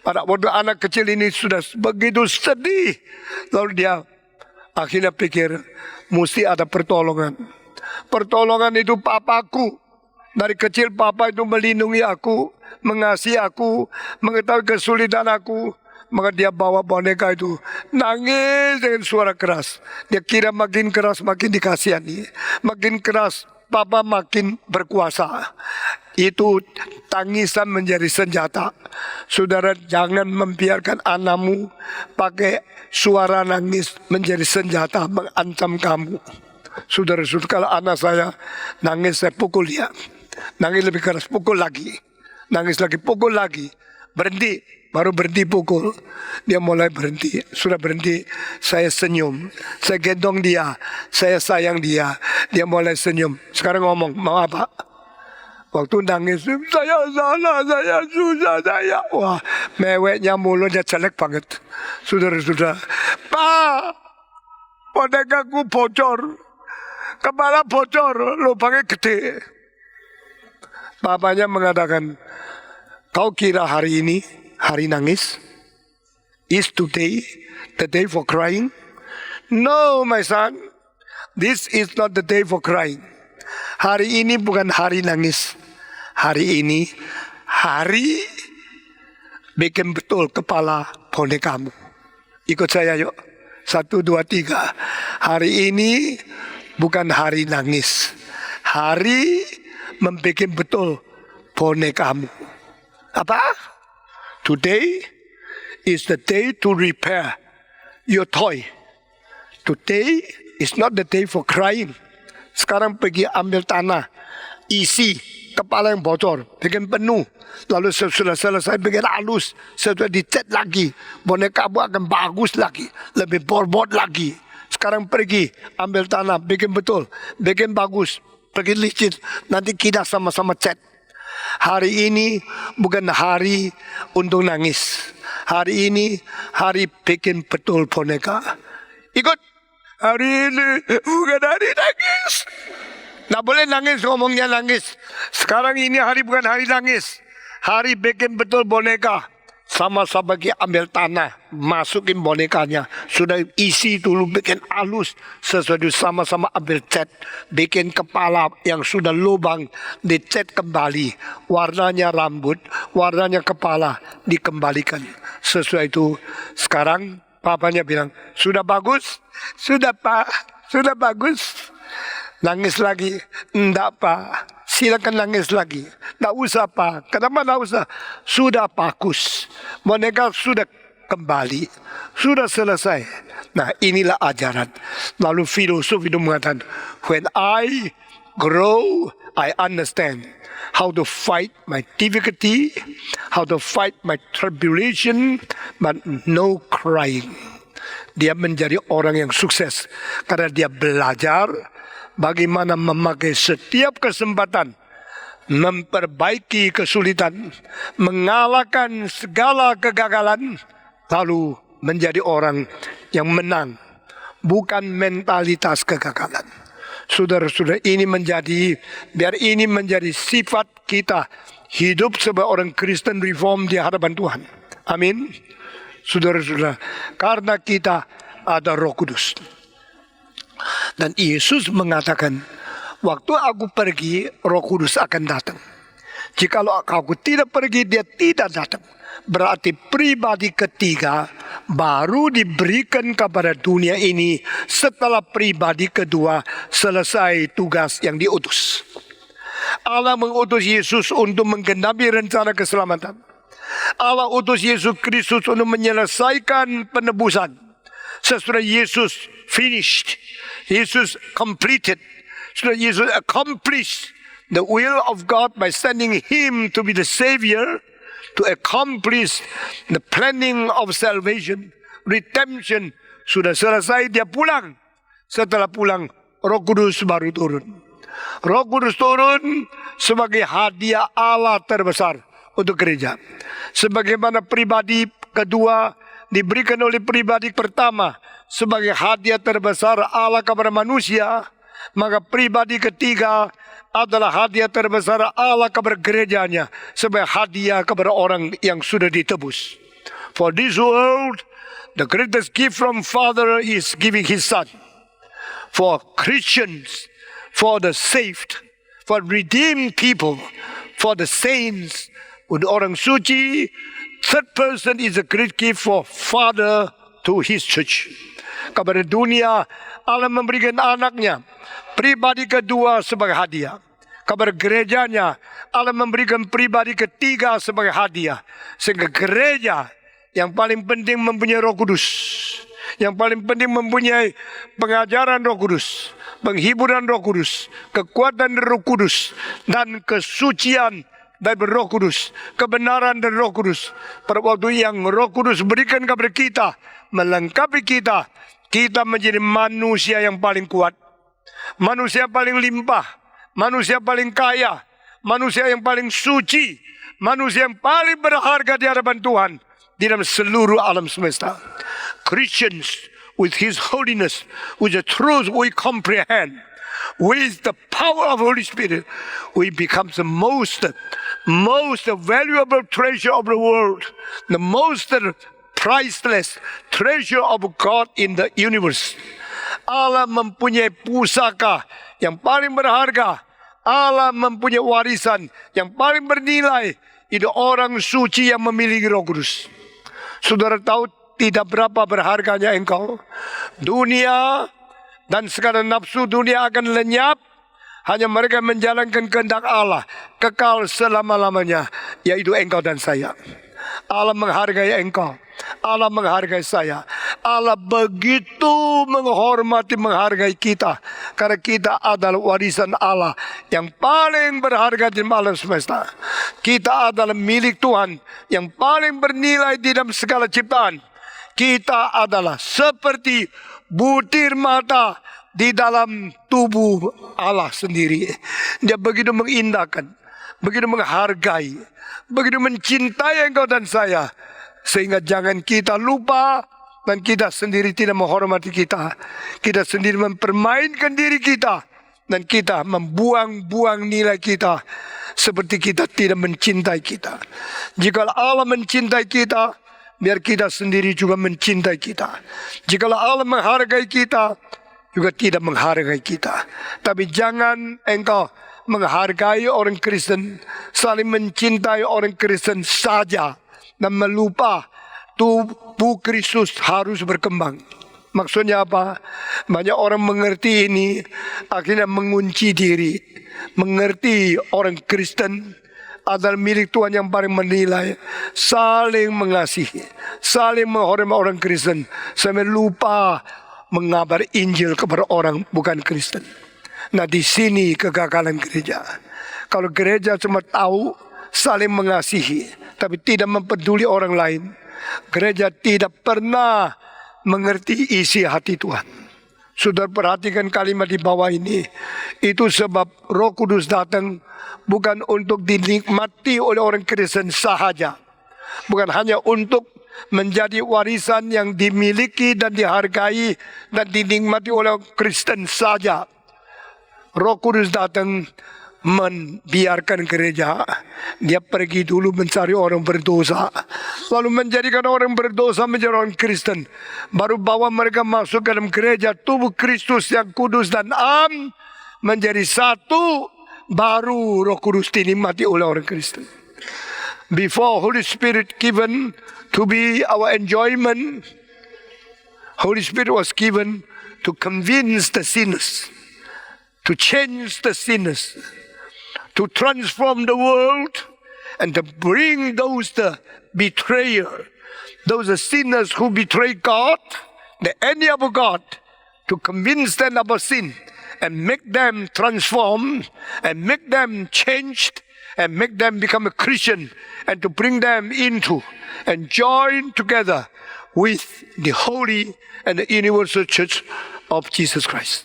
Pada waktu anak kecil ini sudah begitu sedih, lalu dia akhirnya pikir mesti ada pertolongan. Pertolongan itu papaku. Dari kecil papa itu melindungi aku, mengasihi aku, mengetahui kesulitan aku. Maka dia bawa boneka itu, nangis dengan suara keras. Dia kira makin keras makin dikasihani, makin keras papa makin berkuasa. Itu tangisan menjadi senjata. Saudara, jangan membiarkan anakmu pakai suara nangis menjadi senjata mengancam kamu. Saudara-saudara, kalau anak saya nangis, saya pukul dia. Nangis lebih keras, pukul lagi. Nangis lagi, pukul lagi. Berhenti, baru berhenti pukul. Dia mulai berhenti. Sudah berhenti, saya senyum. Saya gendong dia, saya sayang dia. Dia mulai senyum. Sekarang ngomong, mau apa? Waktu nangis, saya salah, saya susah, saya. Wah, meweknya mulutnya jelek banget. Saudara-saudara, Pak, bonekaku bocor. Kepala bocor, lubangnya gede. Papanya mengatakan, kau kira hari ini hari nangis? Is today the day for crying? No, my son. This is not the day for crying. Hari ini bukan hari nangis. Hari ini hari bikin betul kepala bonekamu. Ikut saya yuk. 1, 2, 3. Hari ini bukan hari nangis. Hari membuat betul bonekamu. Apa? Today is the day to repair your toy. Today is not the day for crying. Sekarang pergi ambil tanah, isi kepala yang bocor, bikin penuh. Lalu sudah selesai bikin halus, sudah dicat lagi, bonekamu akan bagus lagi, lebih borbot lagi. Sekarang pergi ambil tanah, bikin betul, bikin bagus, pergi licin, nanti kita sama-sama cat. Hari ini bukan hari untuk nangis. Hari ini hari bikin betul boneka. Ikut. Hari ini bukan hari nangis. Nggak boleh nangis, ngomongnya nangis. Sekarang ini hari bukan hari nangis. Hari bikin betul boneka. Sama-sama kita ambil tanah, masukin bonekanya. Sudah isi dulu, bikin halus. Sesuatu sama-sama ambil cat. Bikin kepala yang sudah lubang, dicat kembali. Warnanya rambut, warnanya kepala, dikembalikan. Sesuai itu, sekarang papanya bilang, sudah bagus? Sudah pak, sudah bagus. Nangis lagi? Enggak pak, silakan nangis lagi. Enggak usah pak, kenapa enggak usah? Sudah bagus, boneka sudah kembali, sudah selesai. Nah inilah ajaran. Lalu filosof itu mengatakan, when I grow, I understand how to fight my difficulty, how to fight my tribulation, but no crying. Dia menjadi orang yang sukses karena dia belajar bagaimana memakai setiap kesempatan, memperbaiki kesulitan, mengalahkan segala kegagalan, lalu menjadi orang yang menang, bukan mentalitas kegagalan. Saudara-saudara, biar ini menjadi sifat kita hidup sebagai orang Kristen reform di hadapan Tuhan. Amin. Saudara-saudara, karena kita ada Roh Kudus. Dan Yesus mengatakan, waktu aku pergi, Roh Kudus akan datang. Jikalau aku tidak pergi, dia tidak datang. Berarti pribadi ketiga baru diberikan kepada dunia ini setelah pribadi kedua selesai tugas yang diutus. Allah mengutus Yesus untuk menggenapi rencana keselamatan. Allah utus Yesus Kristus untuk menyelesaikan penebusan. Sesudah Yesus finished, Yesus completed, sesudah Yesus accomplished the will of God by sending Him to be the Savior, to accomplish the planning of salvation, redemption. Sudah selesai, dia pulang. Setelah pulang, Roh Kudus baru turun. Roh Kudus turun sebagai hadiah Allah terbesar untuk gereja. Sebagaimana pribadi kedua diberikan oleh pribadi pertama sebagai hadiah terbesar Allah kepada manusia, maka pribadi ketiga adalah hadiah terbesar Allah kepada gerejanya sebagai hadiah kepada orang yang sudah ditebus. For this world, the greatest gift from Father is giving His Son. For Christians, for the saved, for redeemed people, for the saints, untuk orang suci, third person is a great gift for Father to His church. Kepada dunia, Allah memberikan anaknya, pribadi kedua sebagai hadiah. Kepada gerejanya, Allah memberikan pribadi ketiga sebagai hadiah. Sehingga gereja yang paling penting mempunyai Roh Kudus, yang paling penting mempunyai pengajaran Roh Kudus, penghiburan Roh Kudus, kekuatan Roh Kudus, dan kesucian dari Roh Kudus, kebenaran dari Roh Kudus. Pada waktu yang Roh Kudus berikan kepada kita, melengkapi kita, kita menjadi manusia yang paling kuat, manusia paling limpah, manusia paling kaya, manusia yang paling suci, manusia yang paling berharga di hadapan Tuhan di dalam seluruh alam semesta. Christians with His holiness, with the truth we comprehend, with the power of Holy Spirit, we become the most valuable treasure of the world, the most priceless treasure of God in the universe. Allah mempunyai pusaka yang paling berharga. Allah mempunyai warisan yang paling bernilai. Itu orang suci yang memiliki Roh Kudus. Saudara tahu tidak berapa berharganya engkau. Dunia dan segala nafsu dunia akan lenyap. Hanya mereka menjalankan kehendak Allah kekal selama-lamanya, yaitu engkau dan saya. Allah menghargai engkau, Allah menghargai saya. Allah begitu menghargai kita, karena kita adalah warisan Allah yang paling berharga di alam semesta. Kita adalah milik Tuhan yang paling bernilai di dalam segala ciptaan. Kita adalah seperti butir mata di dalam tubuh Allah sendiri. Dia begitu mengindahkan, begitu menghargai, begitu mencintai engkau dan saya. Sehingga jangan kita lupa dan kita sendiri tidak menghormati kita. Kita sendiri mempermainkan diri kita. Dan kita membuang-buang nilai kita. Seperti kita tidak mencintai kita. Jika Allah mencintai kita, biar kita sendiri juga mencintai kita. Jika Allah menghargai kita, juga tidak menghargai kita. Tapi jangan engkau menghargai orang Kristen, saling mencintai orang Kristen saja, dan melupa tubuh Kristus harus berkembang. Maksudnya apa? Banyak orang mengerti ini, akhirnya mengunci diri. Mengerti orang Kristen adalah milik Tuhan yang paling menilai. Saling mengasihi, saling menghormati orang Kristen, sampai lupa mengabar Injil kepada orang bukan Kristen. Nah, di sini kegagalan gereja. Kalau gereja cuma tahu saling mengasihi, tapi tidak mempeduli orang lain, gereja tidak pernah mengerti isi hati Tuhan. Sudah perhatikan kalimat di bawah ini. Itu sebab Roh Kudus datang bukan untuk dinikmati oleh orang Kristen sahaja, bukan hanya untuk menjadi warisan yang dimiliki dan dihargai dan dinikmati oleh Kristen saja. Roh Kudus datang membiarkan gereja, dia pergi dulu mencari orang berdosa, lalu menjadikan orang berdosa menjadi orang Kristen, baru bawa mereka masuk ke dalam gereja tubuh Kristus yang kudus dan am, menjadi satu, baru Roh Kudus dinikmati oleh orang Kristen. Before Holy Spirit given to be our enjoyment, Holy Spirit was given to convince the sinners, to change the sinners, to transform the world, and to bring those the betrayer, those the sinners who betray God, the enemy of God, to convince them about sin and make them transform and make them changed and make them become a Christian and to bring them into and join together with the holy and the universal church of Jesus Christ.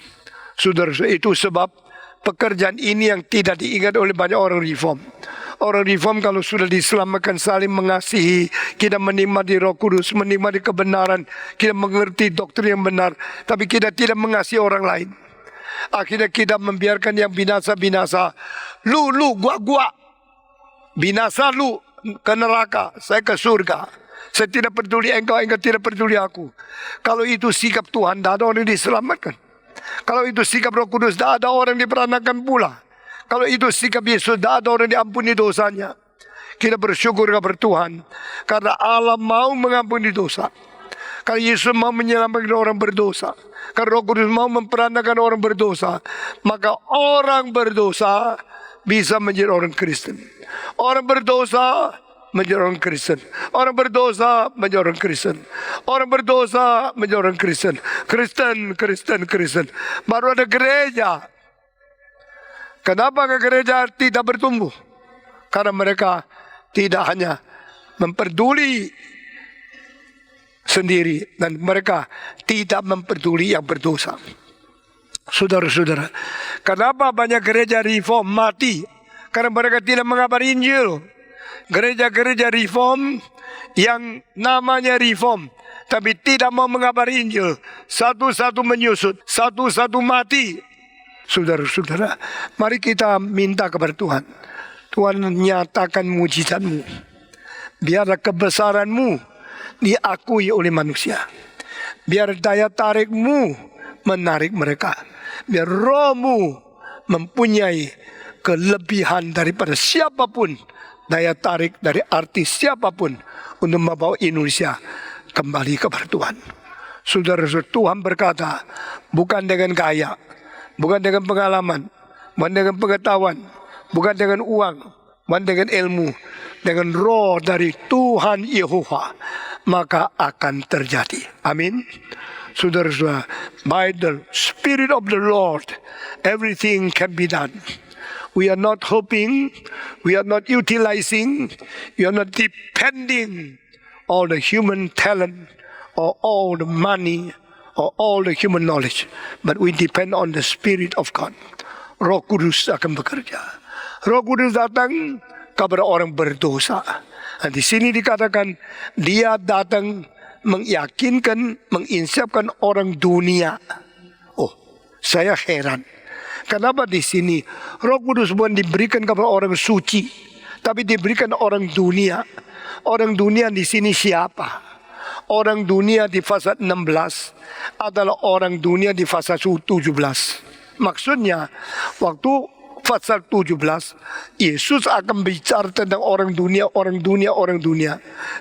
Saudara, itu sebab pekerjaan ini yang tidak diingat oleh banyak orang reform. Orang reform kalau sudah diselamatkan saling mengasihi, kita menikmati Roh Kudus, menikmati kebenaran, kita mengerti doktrin yang benar, tapi kita tidak mengasihi orang lain. Akhirnya kita membiarkan yang binasa-binasa. Lu, gua. Binasa lu ke neraka, saya ke surga. Saya tidak peduli engkau tidak peduli aku. Kalau itu sikap Tuhan, tidak ada orang yang diselamatkan. Kalau itu sikap Roh Kudus, tidak ada orang diperanakan pula. Kalau itu sikap Yesus, tidak ada orang diampuni dosanya. Kita bersyukur kepada Tuhan, karena Allah mau mengampuni dosa. Karena Yesus mau menyelamatkan orang berdosa. Karena Roh Kudus mau memperanakan orang berdosa, maka orang berdosa bisa menjadi orang Kristen. Orang berdosa menjadi orang Kristen. Orang berdosa menjadi orang Kristen. Orang berdosa menjadi orang Kristen. Kristen. Baru ada gereja. Kenapa gereja tidak bertumbuh? Karena mereka tidak hanya memperduli sendiri, dan mereka tidak memperduli yang berdosa. Saudara-saudara, kenapa banyak gereja reform mati? Karena mereka tidak mengabari Injil. Gereja-gereja reform yang namanya reform, tapi tidak mau mengabari Injil, satu-satu menyusut, satu-satu mati. Saudara-saudara, mari kita minta kepada Tuhan. Tuhan nyatakan mujizat-Mu. Biarlah kebesaran-Mu diakui oleh manusia. Biar daya tarik-Mu menarik mereka. Biar Roh-Mu mempunyai kelebihan daripada siapapun, daya tarik dari artis siapapun untuk membawa Indonesia kembali kepada Tuhan. Saudara-saudara, Tuhan berkata, bukan dengan kaya, bukan dengan pengalaman, bukan dengan pengetahuan, bukan dengan uang, bukan dengan ilmu, dengan roh dari Tuhan Yehova, maka akan terjadi. Amin. Saudara-saudara, by the Spirit of the Lord, everything can be done. We are not hoping, we are not utilizing, we are not depending on the human talent or all the money or all the human knowledge, but we depend on the Spirit of God. Roh Kudus akan bekerja. Roh Kudus datang kepada orang berdosa. Dan di sini dikatakan dia datang meyakinkan, menginsyapkan orang dunia. Oh, saya heran. Kenapa di sini Roh Kudus bukan diberikan kepada orang suci, tapi diberikan orang dunia. Orang dunia di sini siapa? Orang dunia di pasal 16 adalah orang dunia di pasal 17. Maksudnya waktu pasal 17 Yesus akan bicara tentang orang dunia.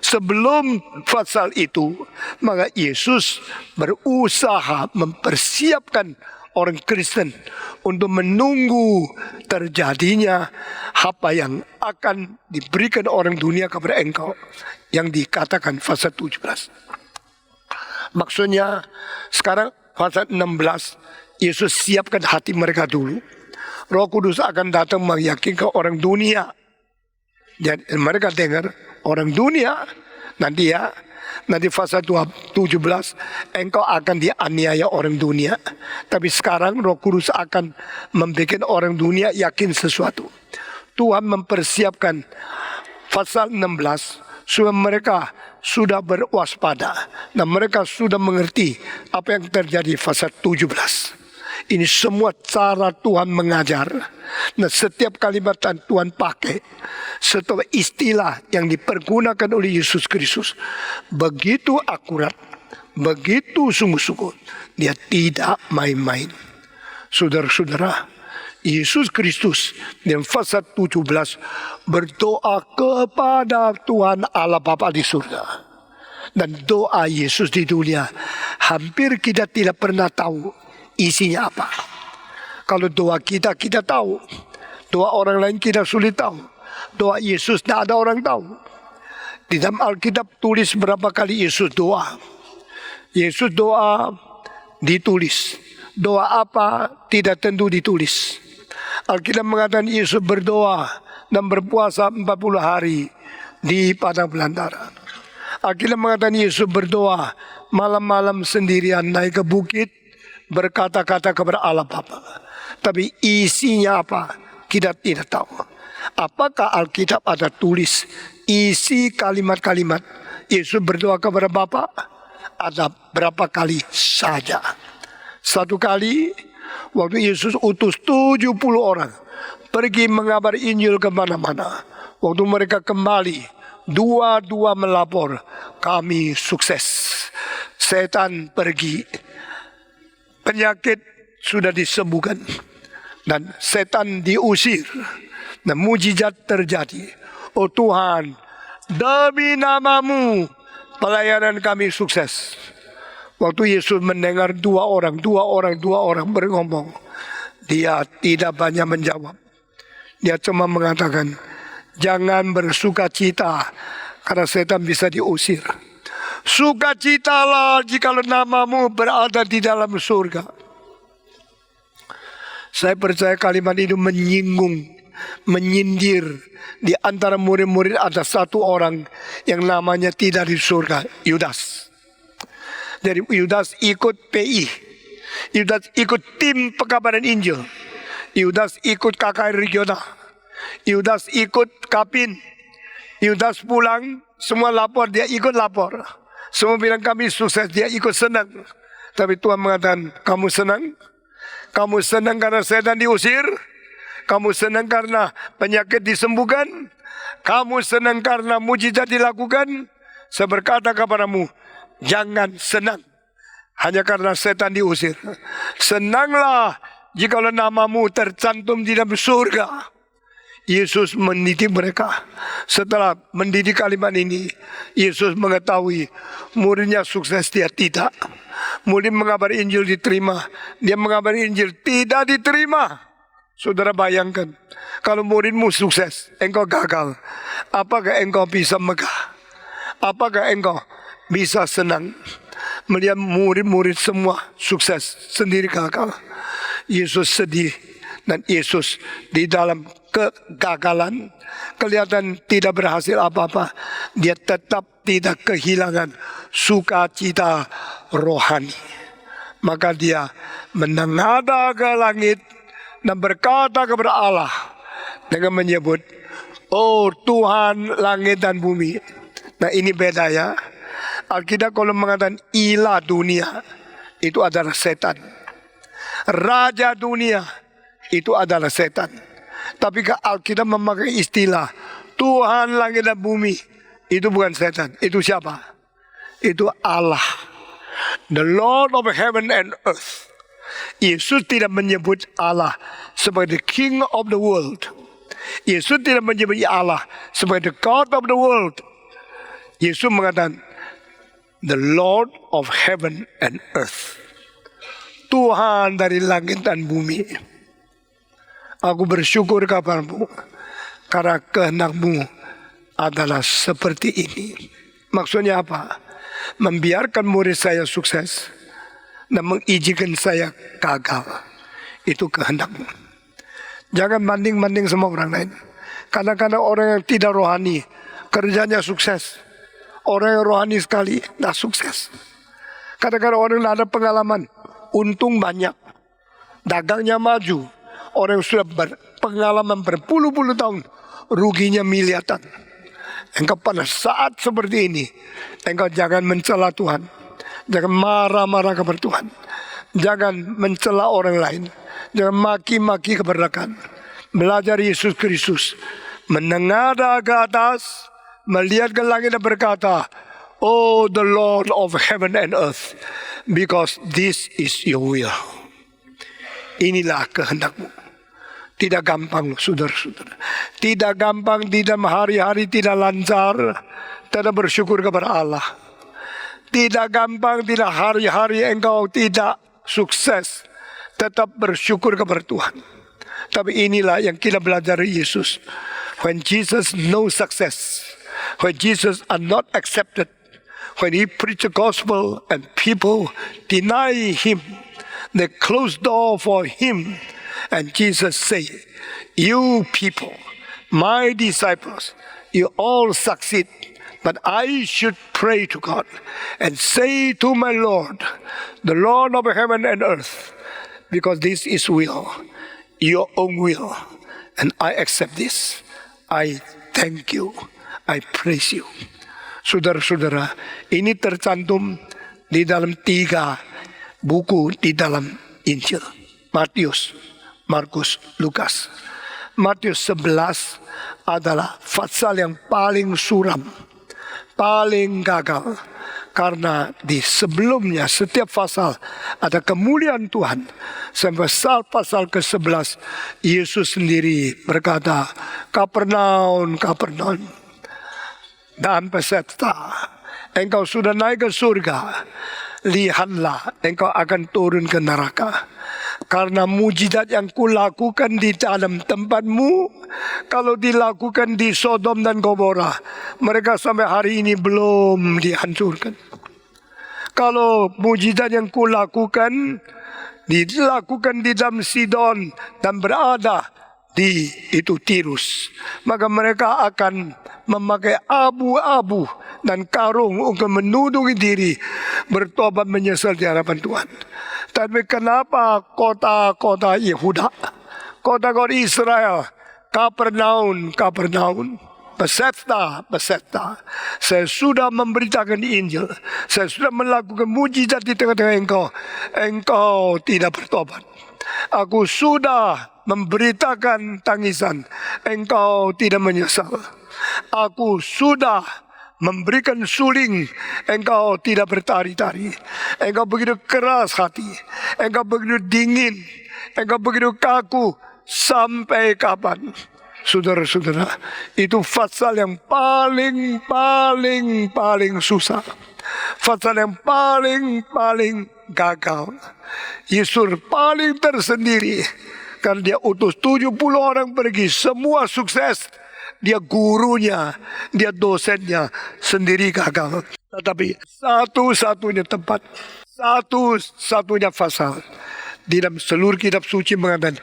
Sebelum pasal itu, maka Yesus berusaha mempersiapkan orang Kristen untuk menunggu terjadinya apa yang akan diberikan orang dunia kepada engkau, yang dikatakan pasal 17. Maksudnya sekarang pasal 16 Yesus siapkan hati mereka dulu. Roh Kudus akan datang meyakinkan orang dunia. Jadi mereka dengar orang dunia, nanti pasal 17 engkau akan dianiaya orang dunia. Tapi sekarang Roh Kudus akan membuat orang dunia yakin sesuatu. Tuhan mempersiapkan pasal 16 Supaya mereka sudah berwaspada dan mereka sudah mengerti apa yang terjadi fase 17. Ini semua cara Tuhan mengajar. Nah, setiap kalimat yang Tuhan pakai, setiap istilah yang dipergunakan oleh Yesus Kristus, begitu akurat, begitu sungguh-sungguh. Dia tidak main-main. Saudara-saudara, Yesus Kristus dalam fase 17 berdoa kepada Tuhan Allah Bapa di surga. Dan doa Yesus di dunia hampir kita tidak pernah tahu isinya apa. Kalau doa kita tahu. Doa orang lain kita sulit tahu. Doa Yesus tidak ada orang tahu. Di dalam Alkitab tulis berapa kali Yesus doa. Yesus doa ditulis. Doa apa tidak tentu ditulis. Alkitab mengatakan Yesus berdoa dan berpuasa 40 hari di padang belantara. Alkitab mengatakan Yesus berdoa malam-malam sendirian naik ke bukit berkata-kata kepada Allah Bapa. Tapi isinya apa? Kita tidak tahu. Apakah Alkitab ada tulis isi kalimat-kalimat Yesus berdoa kepada Bapa? Ada berapa kali saja? Satu kali waktu Yesus utus 70 orang pergi mengabari Injil kemana-mana. Waktu mereka kembali, dua-dua melapor, kami sukses. Setan pergi, penyakit sudah disembuhkan, dan setan diusir, dan mujizat terjadi. Oh Tuhan, demi nama-Mu pelayanan kami sukses. Waktu Yesus mendengar dua orang berngomong, dia tidak banyak menjawab. Dia cuma mengatakan, jangan bersuka cita karena setan bisa diusir. Sukacitalah jikalau nama-Mu berada di dalam surga. Saya percaya kalimat itu menyinggung, menyindir. Di antara murid-murid ada satu orang yang namanya tidak di surga, Yudas. Jadi Yudas ikut PI. Yudas ikut tim pekabaran Injil. Yudas ikut KKR regional. Yudas ikut Kapin. Yudas pulang, semua lapor, dia ikut lapor. Semua bilang kami sukses, dia ikut senang. Tapi Tuhan mengatakan, kamu senang? Kamu senang karena setan diusir? Kamu senang karena penyakit disembuhkan? Kamu senang karena mujizat dilakukan? Saya berkata kepadamu, jangan senang hanya karena setan diusir. Senanglah jikalau nama-Mu tercantum di dalam surga. Yesus mendidik mereka. Setelah mendidik kalimat ini, Yesus mengetahui muridnya sukses, dia tidak. Murid mengabari Injil diterima, dia mengabari Injil tidak diterima. Saudara bayangkan, kalau muridmu sukses, engkau gagal, apakah engkau bisa megah? Apakah engkau bisa senang melihat murid-murid semua sukses, sendiri gagal? Yesus sedih, dan Yesus di dalam kegagalan, kelihatan tidak berhasil apa-apa, dia tetap tidak kehilangan sukacita rohani. Maka dia menengadah ke langit dan berkata kepada Allah dengan menyebut, oh Tuhan langit dan bumi. Nah ini beda ya. Alkitab kalau mengatakan ilah dunia, itu adalah setan. Raja dunia, itu adalah setan. Tapi Alkitab memakai istilah Tuhan langit dan bumi, itu bukan setan. Itu siapa? Itu Allah, the Lord of heaven and earth. Yesus tidak menyebut Allah sebagai the King of the world. Yesus tidak menyebut Allah sebagai the God of the world. Yesus mengatakan the Lord of heaven and earth. Tuhan dari langit dan bumi. Aku bersyukur kepadamu karena kehendak-Mu adalah seperti ini. Maksudnya apa? Membiarkan murid saya sukses dan mengizinkan saya gagal. Itu kehendak-Mu. Jangan banding-banding sama orang lain. Kadang-kadang orang yang tidak rohani kerjanya sukses. Orang yang rohani sekali tidak sukses. Kadang-kadang orang yang ada pengalaman, untung banyak, dagangnya maju. Orang yang sudah berpengalaman berpuluh-puluh tahun, ruginya miliaran. Engkau pada saat seperti ini, engkau jangan mencela Tuhan. Jangan marah-marah kepada Tuhan. Jangan mencela orang lain. Jangan maki-maki keberdakan. Belajar Yesus Kristus. Menengadah ke atas, melihat ke langit dan berkata, "Oh, the Lord of heaven and earth, because this is your will." Inilah kehendakmu. Tidak gampang, saudara-saudara. Tidak gampang di dalam hari-hari tidak lancar, tidak bersyukur kepada Allah. Tidak gampang di dalam hari-hari engkau tidak sukses, tetap bersyukur kepada Tuhan. Tapi inilah yang kita belajar dari Yesus. When Jesus no success, when Jesus are not accepted, when he preach the gospel and people deny him, they close door for him, and Jesus say, "You people, my disciples, you all succeed, but I should pray to God and say to my Lord, the Lord of heaven and earth, because this is will, your own will, and I accept this. I thank you, I praise you." Saudara-saudara, ini tercantum di dalam 3 buku di dalam Injil. Matius, Markus, Lukas. Matius 11 adalah pasal yang paling suram, paling gagal. Karena di sebelumnya setiap pasal ada kemuliaan Tuhan. Sampai pasal ke-11 Yesus sendiri berkata, "Kapernaum, Kapernaum, dan peserta, engkau sudah naik ke surga. Lihatlah, engkau akan turun ke neraka. Karena mujizat yang kulakukan di dalam tempatmu, kalau dilakukan di Sodom dan Gomora, mereka sampai hari ini belum dihancurkan. Kalau mujizat yang kulakukan dilakukan di dalam Sidon dan berada di itu Tirus, maka mereka akan memakai abu-abu dan karung untuk menudungi diri bertobat menyesal di hadapan Tuhan. Tapi kenapa kota-kota Yehuda, kota-kota Israel, Kapernaum, Kapernaum, Bethesda, Bethesda, saya sudah memberitakan Injil, saya sudah melakukan mujizat di tengah-tengah engkau, engkau tidak bertobat. Aku sudah memberitakan tangisan, engkau tidak menyesal. Aku sudah memberikan suling, engkau tidak bertari-tari. Engkau begitu keras hati, engkau begitu dingin, engkau begitu kaku. Sampai kapan? Saudara-saudara, itu pasal yang paling susah. Pasal yang paling gagal. Yesus paling tersendiri. Karena dia utus 70 orang pergi, semua sukses. Dia gurunya, dia dosennya sendiri gagal. Tetapi satu-satunya tempat, satu-satunya pasal di dalam seluruh kitab suci mengatakan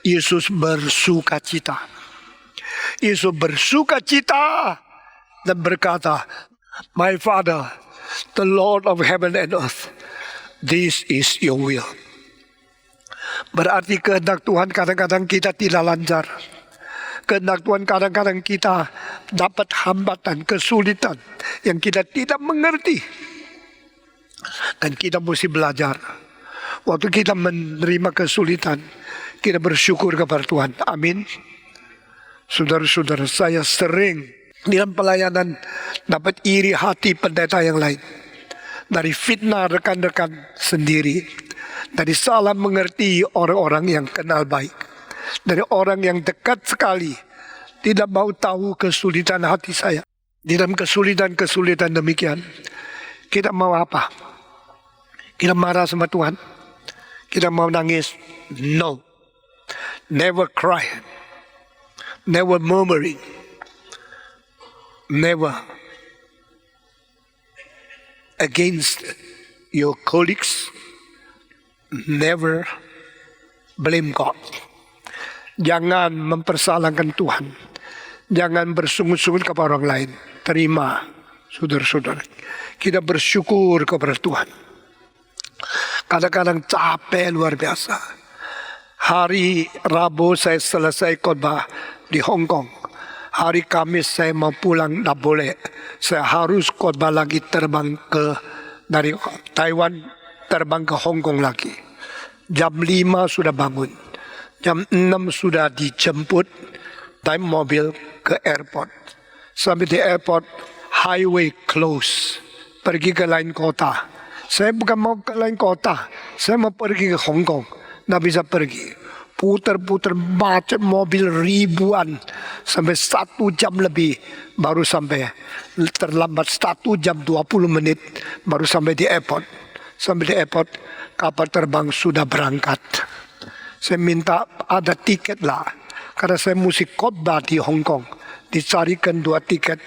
Yesus bersuka cita. Yesus bersuka cita dan berkata, "My Father, the Lord of heaven and earth, this is your will." Berarti kehendak Tuhan kadang-kadang kita tidak lancar. Kehendak Tuhan kadang-kadang kita dapat hambatan, kesulitan yang kita tidak mengerti. Dan kita mesti belajar. Waktu kita menerima kesulitan, kita bersyukur kepada Tuhan. Amin. Saudara-saudara, saya sering dalam pelayanan dapat iri hati pendeta yang lain. Dari fitnah rekan-rekan sendiri. Dari salah mengerti orang-orang yang kenal baik. Dari orang yang dekat sekali tidak mau tahu kesulitan hati saya. Di dalam kesulitan demikian, kita mau apa? Kita marah sama Tuhan? Kita mau nangis? No. Never cry. Never murmuring. Never against your colleagues. Never blame God. Jangan mempersalahkan Tuhan. Jangan bersungut-sungut kepada orang lain. Terima, saudara-saudara. Kita bersyukur kepada Tuhan. Kadang-kadang capek luar biasa. Hari Rabu saya selesai khotbah di Hong Kong. Hari Kamis saya mau pulang, tak boleh. Saya harus khotbah lagi terbang dari Taiwan, terbang ke Hong Kong lagi. Jam 5 sudah bangun. Jam 6 sudah dijemput naik mobil ke airport. Sampai di airport, highway close. Pergi ke lain kota. Saya bukan mau ke lain kota. Saya mau pergi ke Hong Kong. Nggak bisa pergi. Putar-putar macet mobil ribuan. Sampai 1 jam lebih baru sampai. Terlambat 1 jam 20 menit baru sampai di airport. Sampai di airport, kapal terbang sudah berangkat. Saya minta ada tiket lah. Karena saya mesti khotbah di Hong Kong. Dicarikan 2 tiket.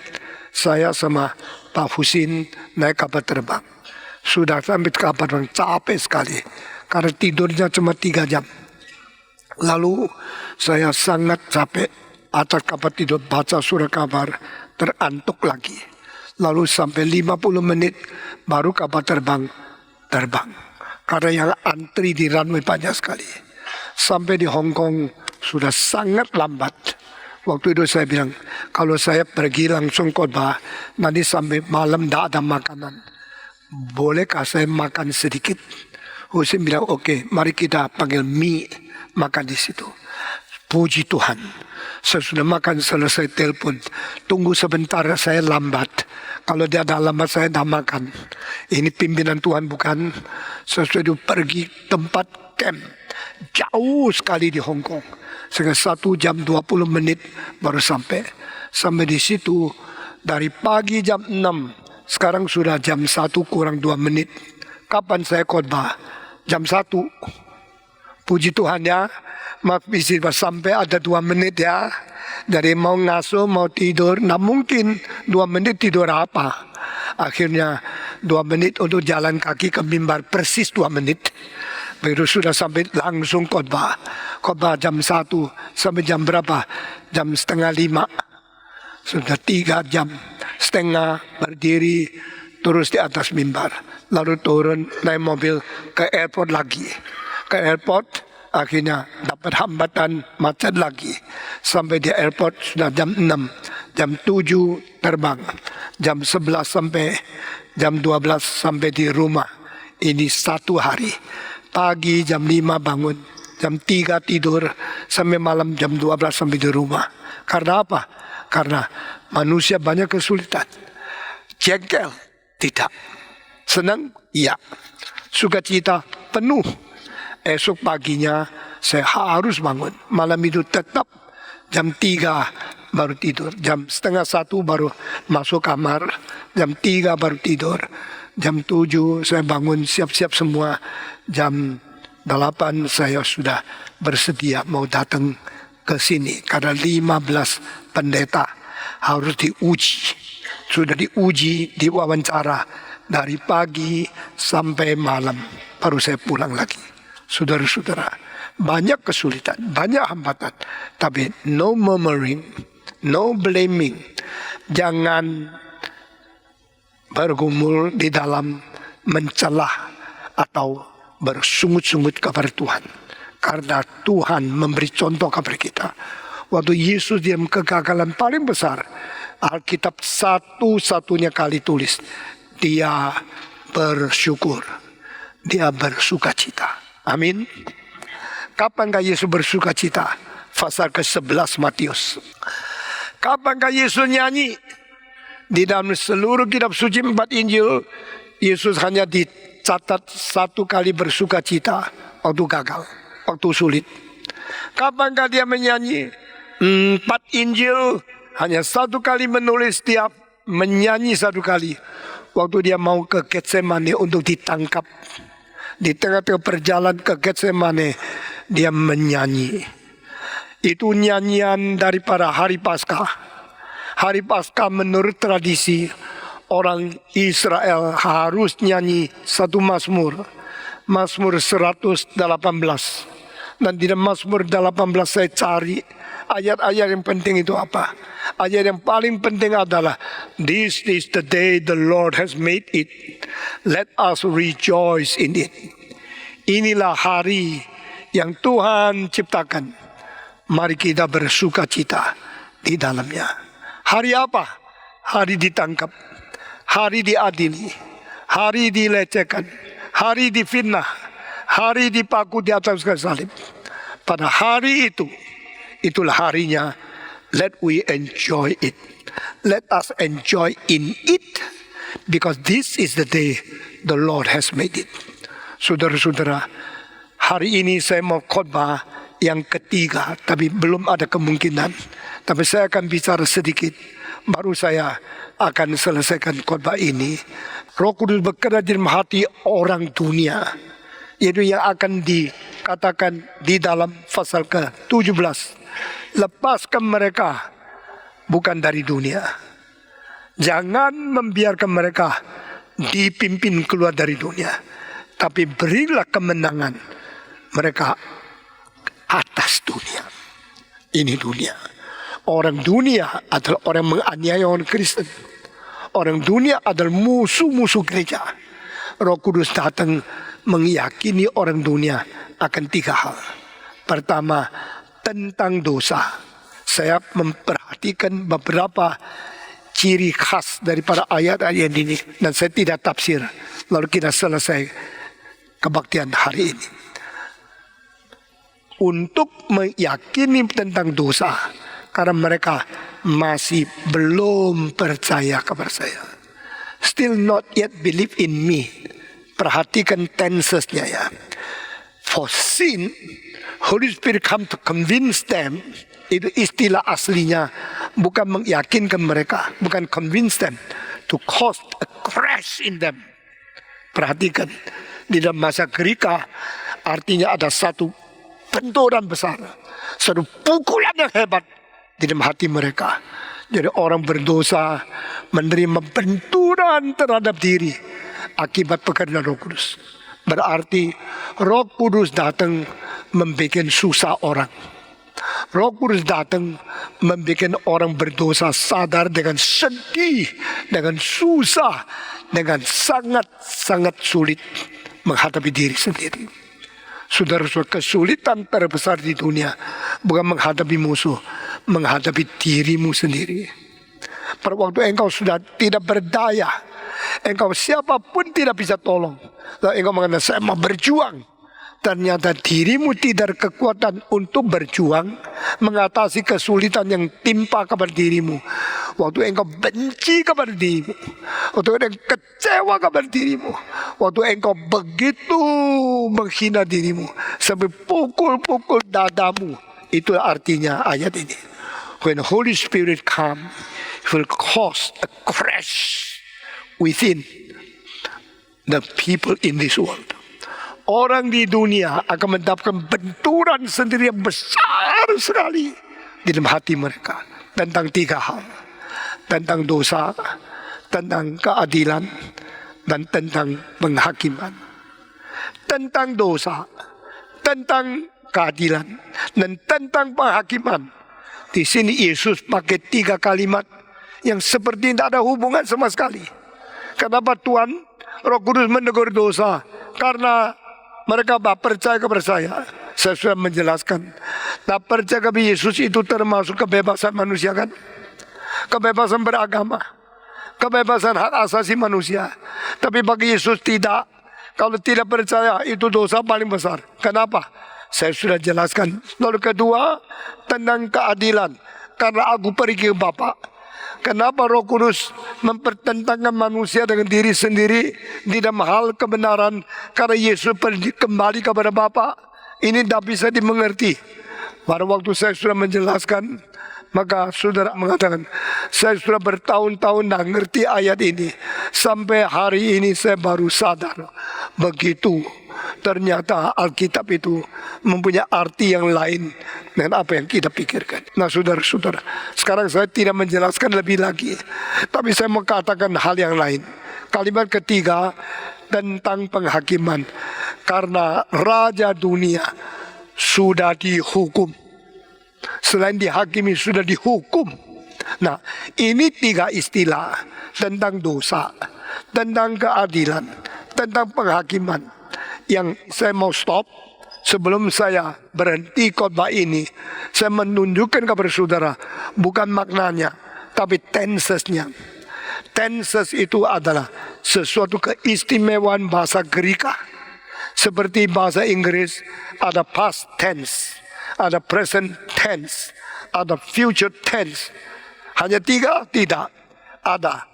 Saya sama Pak Husin naik kapal terbang. Sudah sampai kapal terbang, capek sekali. Karena tidurnya cuma 3 jam. Lalu saya sangat capek. Atas kapal tidur, baca surat kabar, terantuk lagi. Lalu sampai 50 menit baru kapal terbang. Karena yang antri di runway banyak sekali. Sampai di Hong Kong sudah sangat lambat. Waktu itu saya bilang, kalau saya pergi langsung khotbah, nanti sampai malam tidak ada makanan. Bolehkah saya makan sedikit? Husin bilang, oke, mari kita panggil mie, makan di situ. Puji Tuhan. Saya sudah makan selesai telepon. Tunggu sebentar, saya lambat. Kalau dia ada lambat, saya dah makan. Ini pimpinan Tuhan bukan? Saya sudah pergi tempat camp. Jauh sekali di Hong Kong. Sehingga 1 jam 20 menit baru sampai. Sampai di situ dari pagi jam 6. Sekarang sudah jam 1 kurang 2 menit. Kapan saya khotbah? Jam 1. Puji Tuhan ya. Maaf istilah sampai ada 2 menit ya. Dari mau ngasuh, mau tidur. Nah mungkin 2 menit tidur apa. Akhirnya 2 menit untuk jalan kaki ke mimbar. Persis 2 menit. Begitu sudah sampai langsung khotbah. Khotbah jam 1 sampai jam berapa? Jam setengah 5. Sudah 3 jam setengah berdiri terus di atas mimbar. Lalu turun naik mobil ke airport lagi. Ke airport akhirnya dapat hambatan macet lagi. Sampai di airport sudah jam 6. Jam 7 terbang. Jam 11 sampai jam 12 sampai di rumah. Ini 1 hari. Pagi jam 5 bangun, jam 3 tidur, sampai malam jam 12 sampai di rumah. Karena apa? Karena manusia banyak kesulitan. Jengkel? Tidak. Senang? Iya. Sukacita? Penuh. Esok paginya saya harus bangun. Malam itu tetap jam 3 baru tidur. Jam setengah 1 baru masuk kamar. Jam 3 baru tidur. Jam 7 saya bangun siap-siap semua. Jam 8 saya sudah bersedia mau datang ke sini. Karena 15 pendeta harus diuji. Sudah diuji, diwawancara. Dari pagi sampai malam. Baru saya pulang lagi. Saudara-saudara, banyak kesulitan, banyak hambatan. Tapi no murmuring, no blaming. Jangan bergumul di dalam mencelah atau bersungut-sungut kepada Tuhan. Karena Tuhan memberi contoh kepada kita. Waktu Yesus dia kegagalan paling besar, Alkitab satu-satunya kali tulis, dia bersyukur, dia bersukacita. Amin. Kapankah Yesus bersukacita? Pasal ke-11 Matius. Kapankah Yesus nyanyi? Di dalam seluruh kitab suci 4 Injil, Yesus hanya dicatat 1 kali bersukacita waktu gagal, waktu sulit. Kapankah dia menyanyi? 4 Injil hanya 1 kali menulis, dia menyanyi 1 kali. Waktu dia mau ke Getsemane untuk ditangkap. Di tengah-tengah perjalanan ke Getsemane, dia menyanyi. Itu nyanyian daripada hari Paskah. Hari Paskah menurut tradisi orang Israel harus nyanyi 1 Mazmur. Mazmur 118. Dan di dalam Mazmur 18 saya cari ayat-ayat yang penting itu apa. Ayat yang paling penting adalah, this is the day the Lord has made it. Let us rejoice in it. Inilah hari yang Tuhan ciptakan. Mari kita bersukacita di dalamnya. Hari apa? Hari ditangkap, hari diadili, hari dilecehkan, hari difitnah, hari dipaku di atas kayu salib. Pada hari itu, itulah harinya. Let we enjoy it. Let us enjoy in it, because this is the day the Lord has made it. Saudara-saudara, hari ini saya mau khotbah yang ketiga, tapi belum ada kemungkinan. Tapi saya akan bicara sedikit, baru saya akan selesaikan khotbah ini. Roh Kudus bekerja di hati orang dunia, yaitu yang akan dikatakan di dalam pasal ke-17. Lepaskan mereka bukan dari dunia. Jangan membiarkan mereka dipimpin keluar dari dunia, tapi berilah kemenangan mereka atas dunia. Ini dunia. Orang dunia adalah orang menganiaya orang Kristen. Orang dunia adalah musuh-musuh gereja. Roh Kudus datang meyakini orang dunia akan 3 hal. Pertama, tentang dosa. Saya memperhatikan beberapa ciri khas daripada ayat-ayat ini, dan saya tidak tafsir. Lalu kita selesai kebaktian hari ini. Untuk meyakini tentang dosa, karena mereka masih belum percaya kepada saya. Still not yet believe in me. Perhatikan tensesnya ya. For sin, Holy Spirit come to convince them. Itu istilah aslinya, bukan meyakinkan mereka, bukan convince them, to cause a crash in them. Perhatikan, di dalam bahasa Greka artinya ada satu benturan besar, satu pukulan yang hebat di dalam hati mereka. Jadi orang berdosa menerima benturan terhadap diri akibat pekerjaan Roh Kudus. Berarti Roh Kudus datang membuat susah orang. Roh Kudus datang membuat orang berdosa sadar dengan sedih, dengan susah, dengan sangat-sangat sulit menghadapi diri sendiri. Saudara-saudara, kesulitan terbesar di dunia bukan menghadapi musuh, menghadapi dirimu sendiri. Pada waktu engkau sudah tidak berdaya, engkau siapapun tidak bisa tolong, lalu engkau mengatakan saya mau berjuang. Ternyata dirimu tidak ada kekuatan untuk berjuang mengatasi kesulitan yang timpa kepada dirimu. Waktu engkau benci kepada dirimu, waktu engkau kecewa kepada dirimu, waktu engkau begitu menghina dirimu sampai pukul-pukul dadamu. Itu artinya ayat ini. When Holy Spirit come, it will cause a crash within the people in this world. Orang di dunia akan mendapatkan benturan sendiri yang besar sekali di dalam hati mereka tentang 3 hal. Tentang dosa, tentang keadilan, dan tentang penghakiman. Tentang dosa, tentang keadilan, dan tentang penghakiman. Di sini Yesus pakai 3 kalimat yang seperti tidak ada hubungan sama sekali. Kenapa Tuhan Roh Kudus menegur dosa? Karena mereka tak percaya kepada saya. Saya sudah menjelaskan. Tak percaya kepada Yesus itu termasuk kebebasan manusia kan? Kebebasan beragama, kebebasan hak asasi manusia. Tapi bagi Yesus tidak. Kalau tidak percaya itu dosa paling besar. Kenapa? Saya sudah jelaskan. Lalu kedua, tentang keadilan. Karena aku pergi ke Bapa. Kenapa Roh Kudus mempertentangkan manusia dengan diri sendiri di dalam hal kebenaran? Karena Yesus pergi kembali kepada Bapa. Ini tidak bisa dimengerti. Pada waktu saya sudah menjelaskan, maka saudara mengatakan, saya sudah bertahun-tahun tidak mengerti ayat ini. Sampai hari ini saya baru sadar. Begitu ternyata Alkitab itu mempunyai arti yang lain dengan apa yang kita pikirkan. Nah saudara-saudara, sekarang saya tidak menjelaskan lebih lagi, tapi saya mau katakan hal yang lain. Kalimat ketiga tentang penghakiman. Karena Raja dunia sudah dihukum. Selain dihakimi, sudah dihukum. Nah, ini 3 istilah tentang dosa, tentang keadilan, tentang penghakiman yang saya mau stop sebelum saya berhenti khotbah ini, saya menunjukkan kepada saudara bukan maknanya, tapi tensesnya. Tenses itu adalah sesuatu keistimewaan bahasa Greka. Seperti bahasa Inggris ada past tense, ada present tense, ada future tense. Hanya 3? Tidak. Ada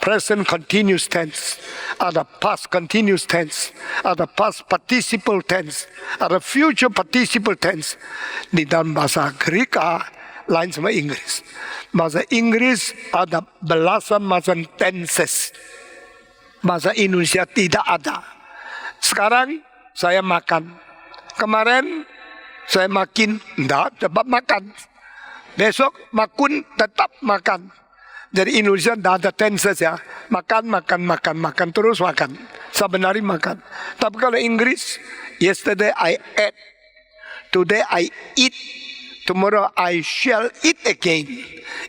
present continuous tense, ada past continuous tense, ada past participle tense, ada future participle tense. Di dalam bahasa Greka lain sama Inggris. Bahasa Inggris ada belasan macam tenses. Bahasa Indonesia tidak ada. Sekarang saya makan. Kemarin saya makin, enggak, cepat makan. Besok makun, tetap makan. Jadi Indonesia tidak ada tenses ya. Makan, terus makan. Saben hari makan. Tapi kalau Inggris, yesterday I ate, today I eat, tomorrow I shall eat again.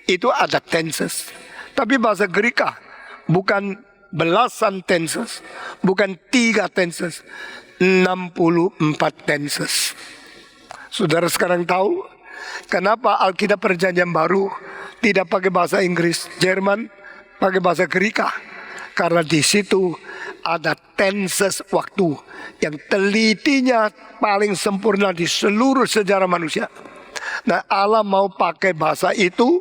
Itu ada tenses. Tapi bahasa Greka bukan belasan tenses, bukan 3 tenses, 64 tenses. Saudara sekarang tahu kenapa Alkitab Perjanjian Baru tidak pakai bahasa Inggris, Jerman, pakai bahasa Greka? Karena di situ ada tenses waktu yang telitinya paling sempurna di seluruh sejarah manusia. Nah, Allah mau pakai bahasa itu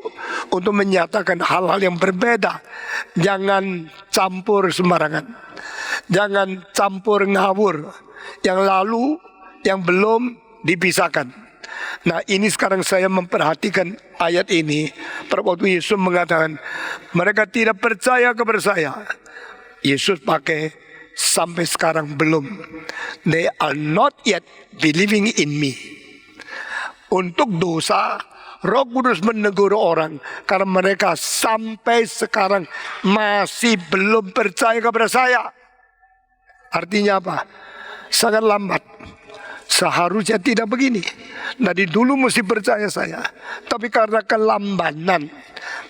untuk menyatakan hal-hal yang berbeda. Jangan campur sembarangan. Jangan campur ngawur. Yang lalu, yang belum dipisahkan. Nah, ini sekarang saya memperhatikan ayat ini. Pada waktu Yesus mengatakan, mereka tidak percaya kepada saya. Yesus pakai sampai sekarang belum. They are not yet believing in me. Untuk dosa, Roh Kudus menegur orang karena mereka sampai sekarang masih belum percaya kepada saya. Artinya apa? Sangat lambat. Seharusnya tidak begini. Dari dulu mesti percaya saya. Tapi karena kelambanan,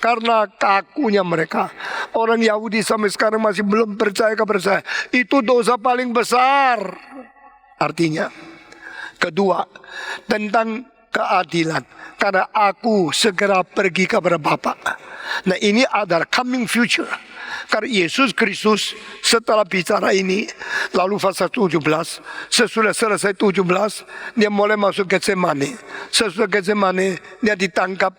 karena kakunya mereka, orang Yahudi sampai sekarang masih belum percaya kepada saya. Itu dosa paling besar. Artinya, kedua, tentang keadilan. Karena aku segera pergi kepada Bapa. Nah, ini adalah coming future. Karena Yesus Kristus setelah bicara ini, lalu pasal 17, sesudah selesai 17, dia mulai masuk Getsemane. Sesudah Getsemane, dia ditangkap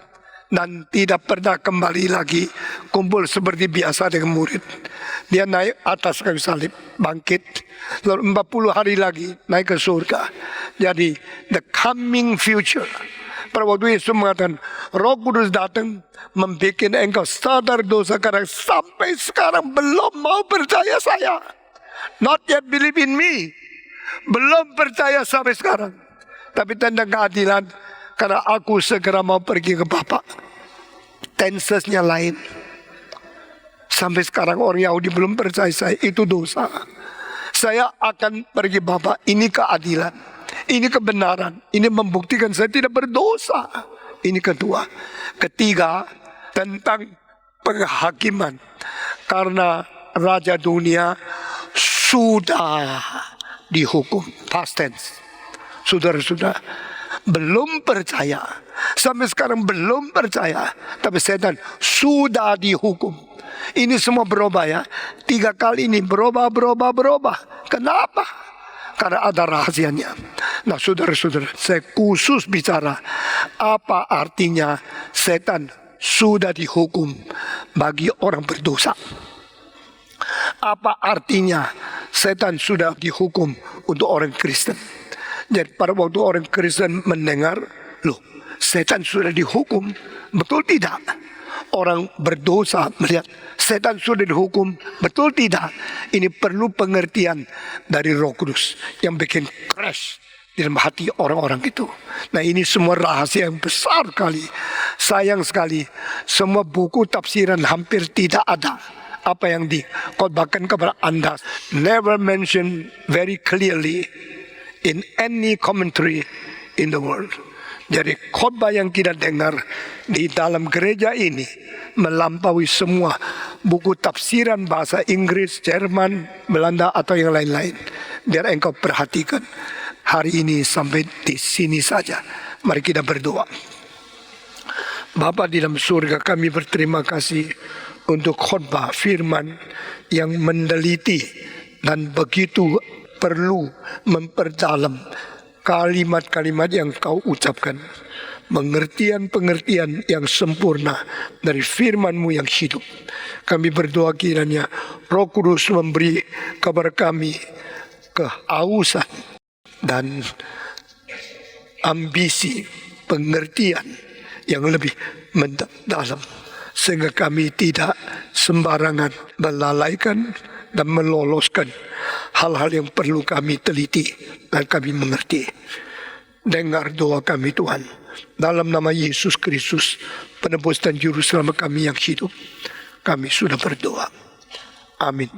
dan tidak pernah kembali lagi kumpul seperti biasa dengan murid. Dia naik atas kayu salib, bangkit, lalu 40 hari lagi naik ke surga. Jadi the coming future. Pada waktu Yesus mengatakan, Roh Kudus datang membuat engkau sadar dosa karena sampai sekarang belum mau percaya saya. Not yet believe in me. Belum percaya sampai sekarang. Tapi tentang keadilan, karena aku segera mau pergi ke Bapa. Tensesnya lain. Sampai sekarang orang Yahudi belum percaya saya, itu dosa. Saya akan pergi Bapa, ini keadilan. Ini kebenaran. Ini membuktikan saya tidak berdosa. Ini kedua. Ketiga, tentang penghakiman. Karena Raja Dunia sudah dihukum. Past tense. Saudara-saudara, belum percaya. Sampai sekarang belum percaya. Tapi setan sudah dihukum. Ini semua berubah ya. 3 kali ini berubah. Kenapa? Karena ada rahasianya. Nah, saudara-saudara, saya khusus bicara apa artinya setan sudah dihukum bagi orang berdosa. Apa artinya setan sudah dihukum untuk orang Kristen. Jadi pada waktu orang Kristen mendengar, loh, setan sudah dihukum, betul tidak? Orang berdosa melihat setan sudah dihukum, betul tidak? Ini perlu pengertian dari Roh Kudus yang bikin crash di dalam hati orang-orang itu. Nah, ini semua rahasia yang besar sekali. Sayang sekali, semua buku tafsiran hampir tidak ada apa yang dikhotbahkan kepada Anda. Never mentioned very clearly in any commentary in the world. Jadi khotbah yang kita dengar di dalam gereja ini melampaui semua buku tafsiran bahasa Inggris, Jerman, Belanda atau yang lain-lain. Biar engkau perhatikan. hari ini sampai di sini saja. Mari kita berdoa. Bapa di dalam surga, kami berterima kasih untuk khotbah firman yang meneliti dan begitu perlu memperdalam kalimat-kalimat yang kau ucapkan. Pengertian-pengertian yang sempurna dari firman-Mu yang hidup. Kami berdoa kiranya Roh Kudus memberi kepada kami kehausan dan ambisi pengertian yang lebih mendalam, sehingga kami tidak sembarangan melalaikan dan meloloskan hal-hal yang perlu kami teliti dan kami mengerti. Dengar doa kami Tuhan, dalam nama Yesus Kristus, penebus dan juru selamat kami yang hidup, kami sudah berdoa. Amin.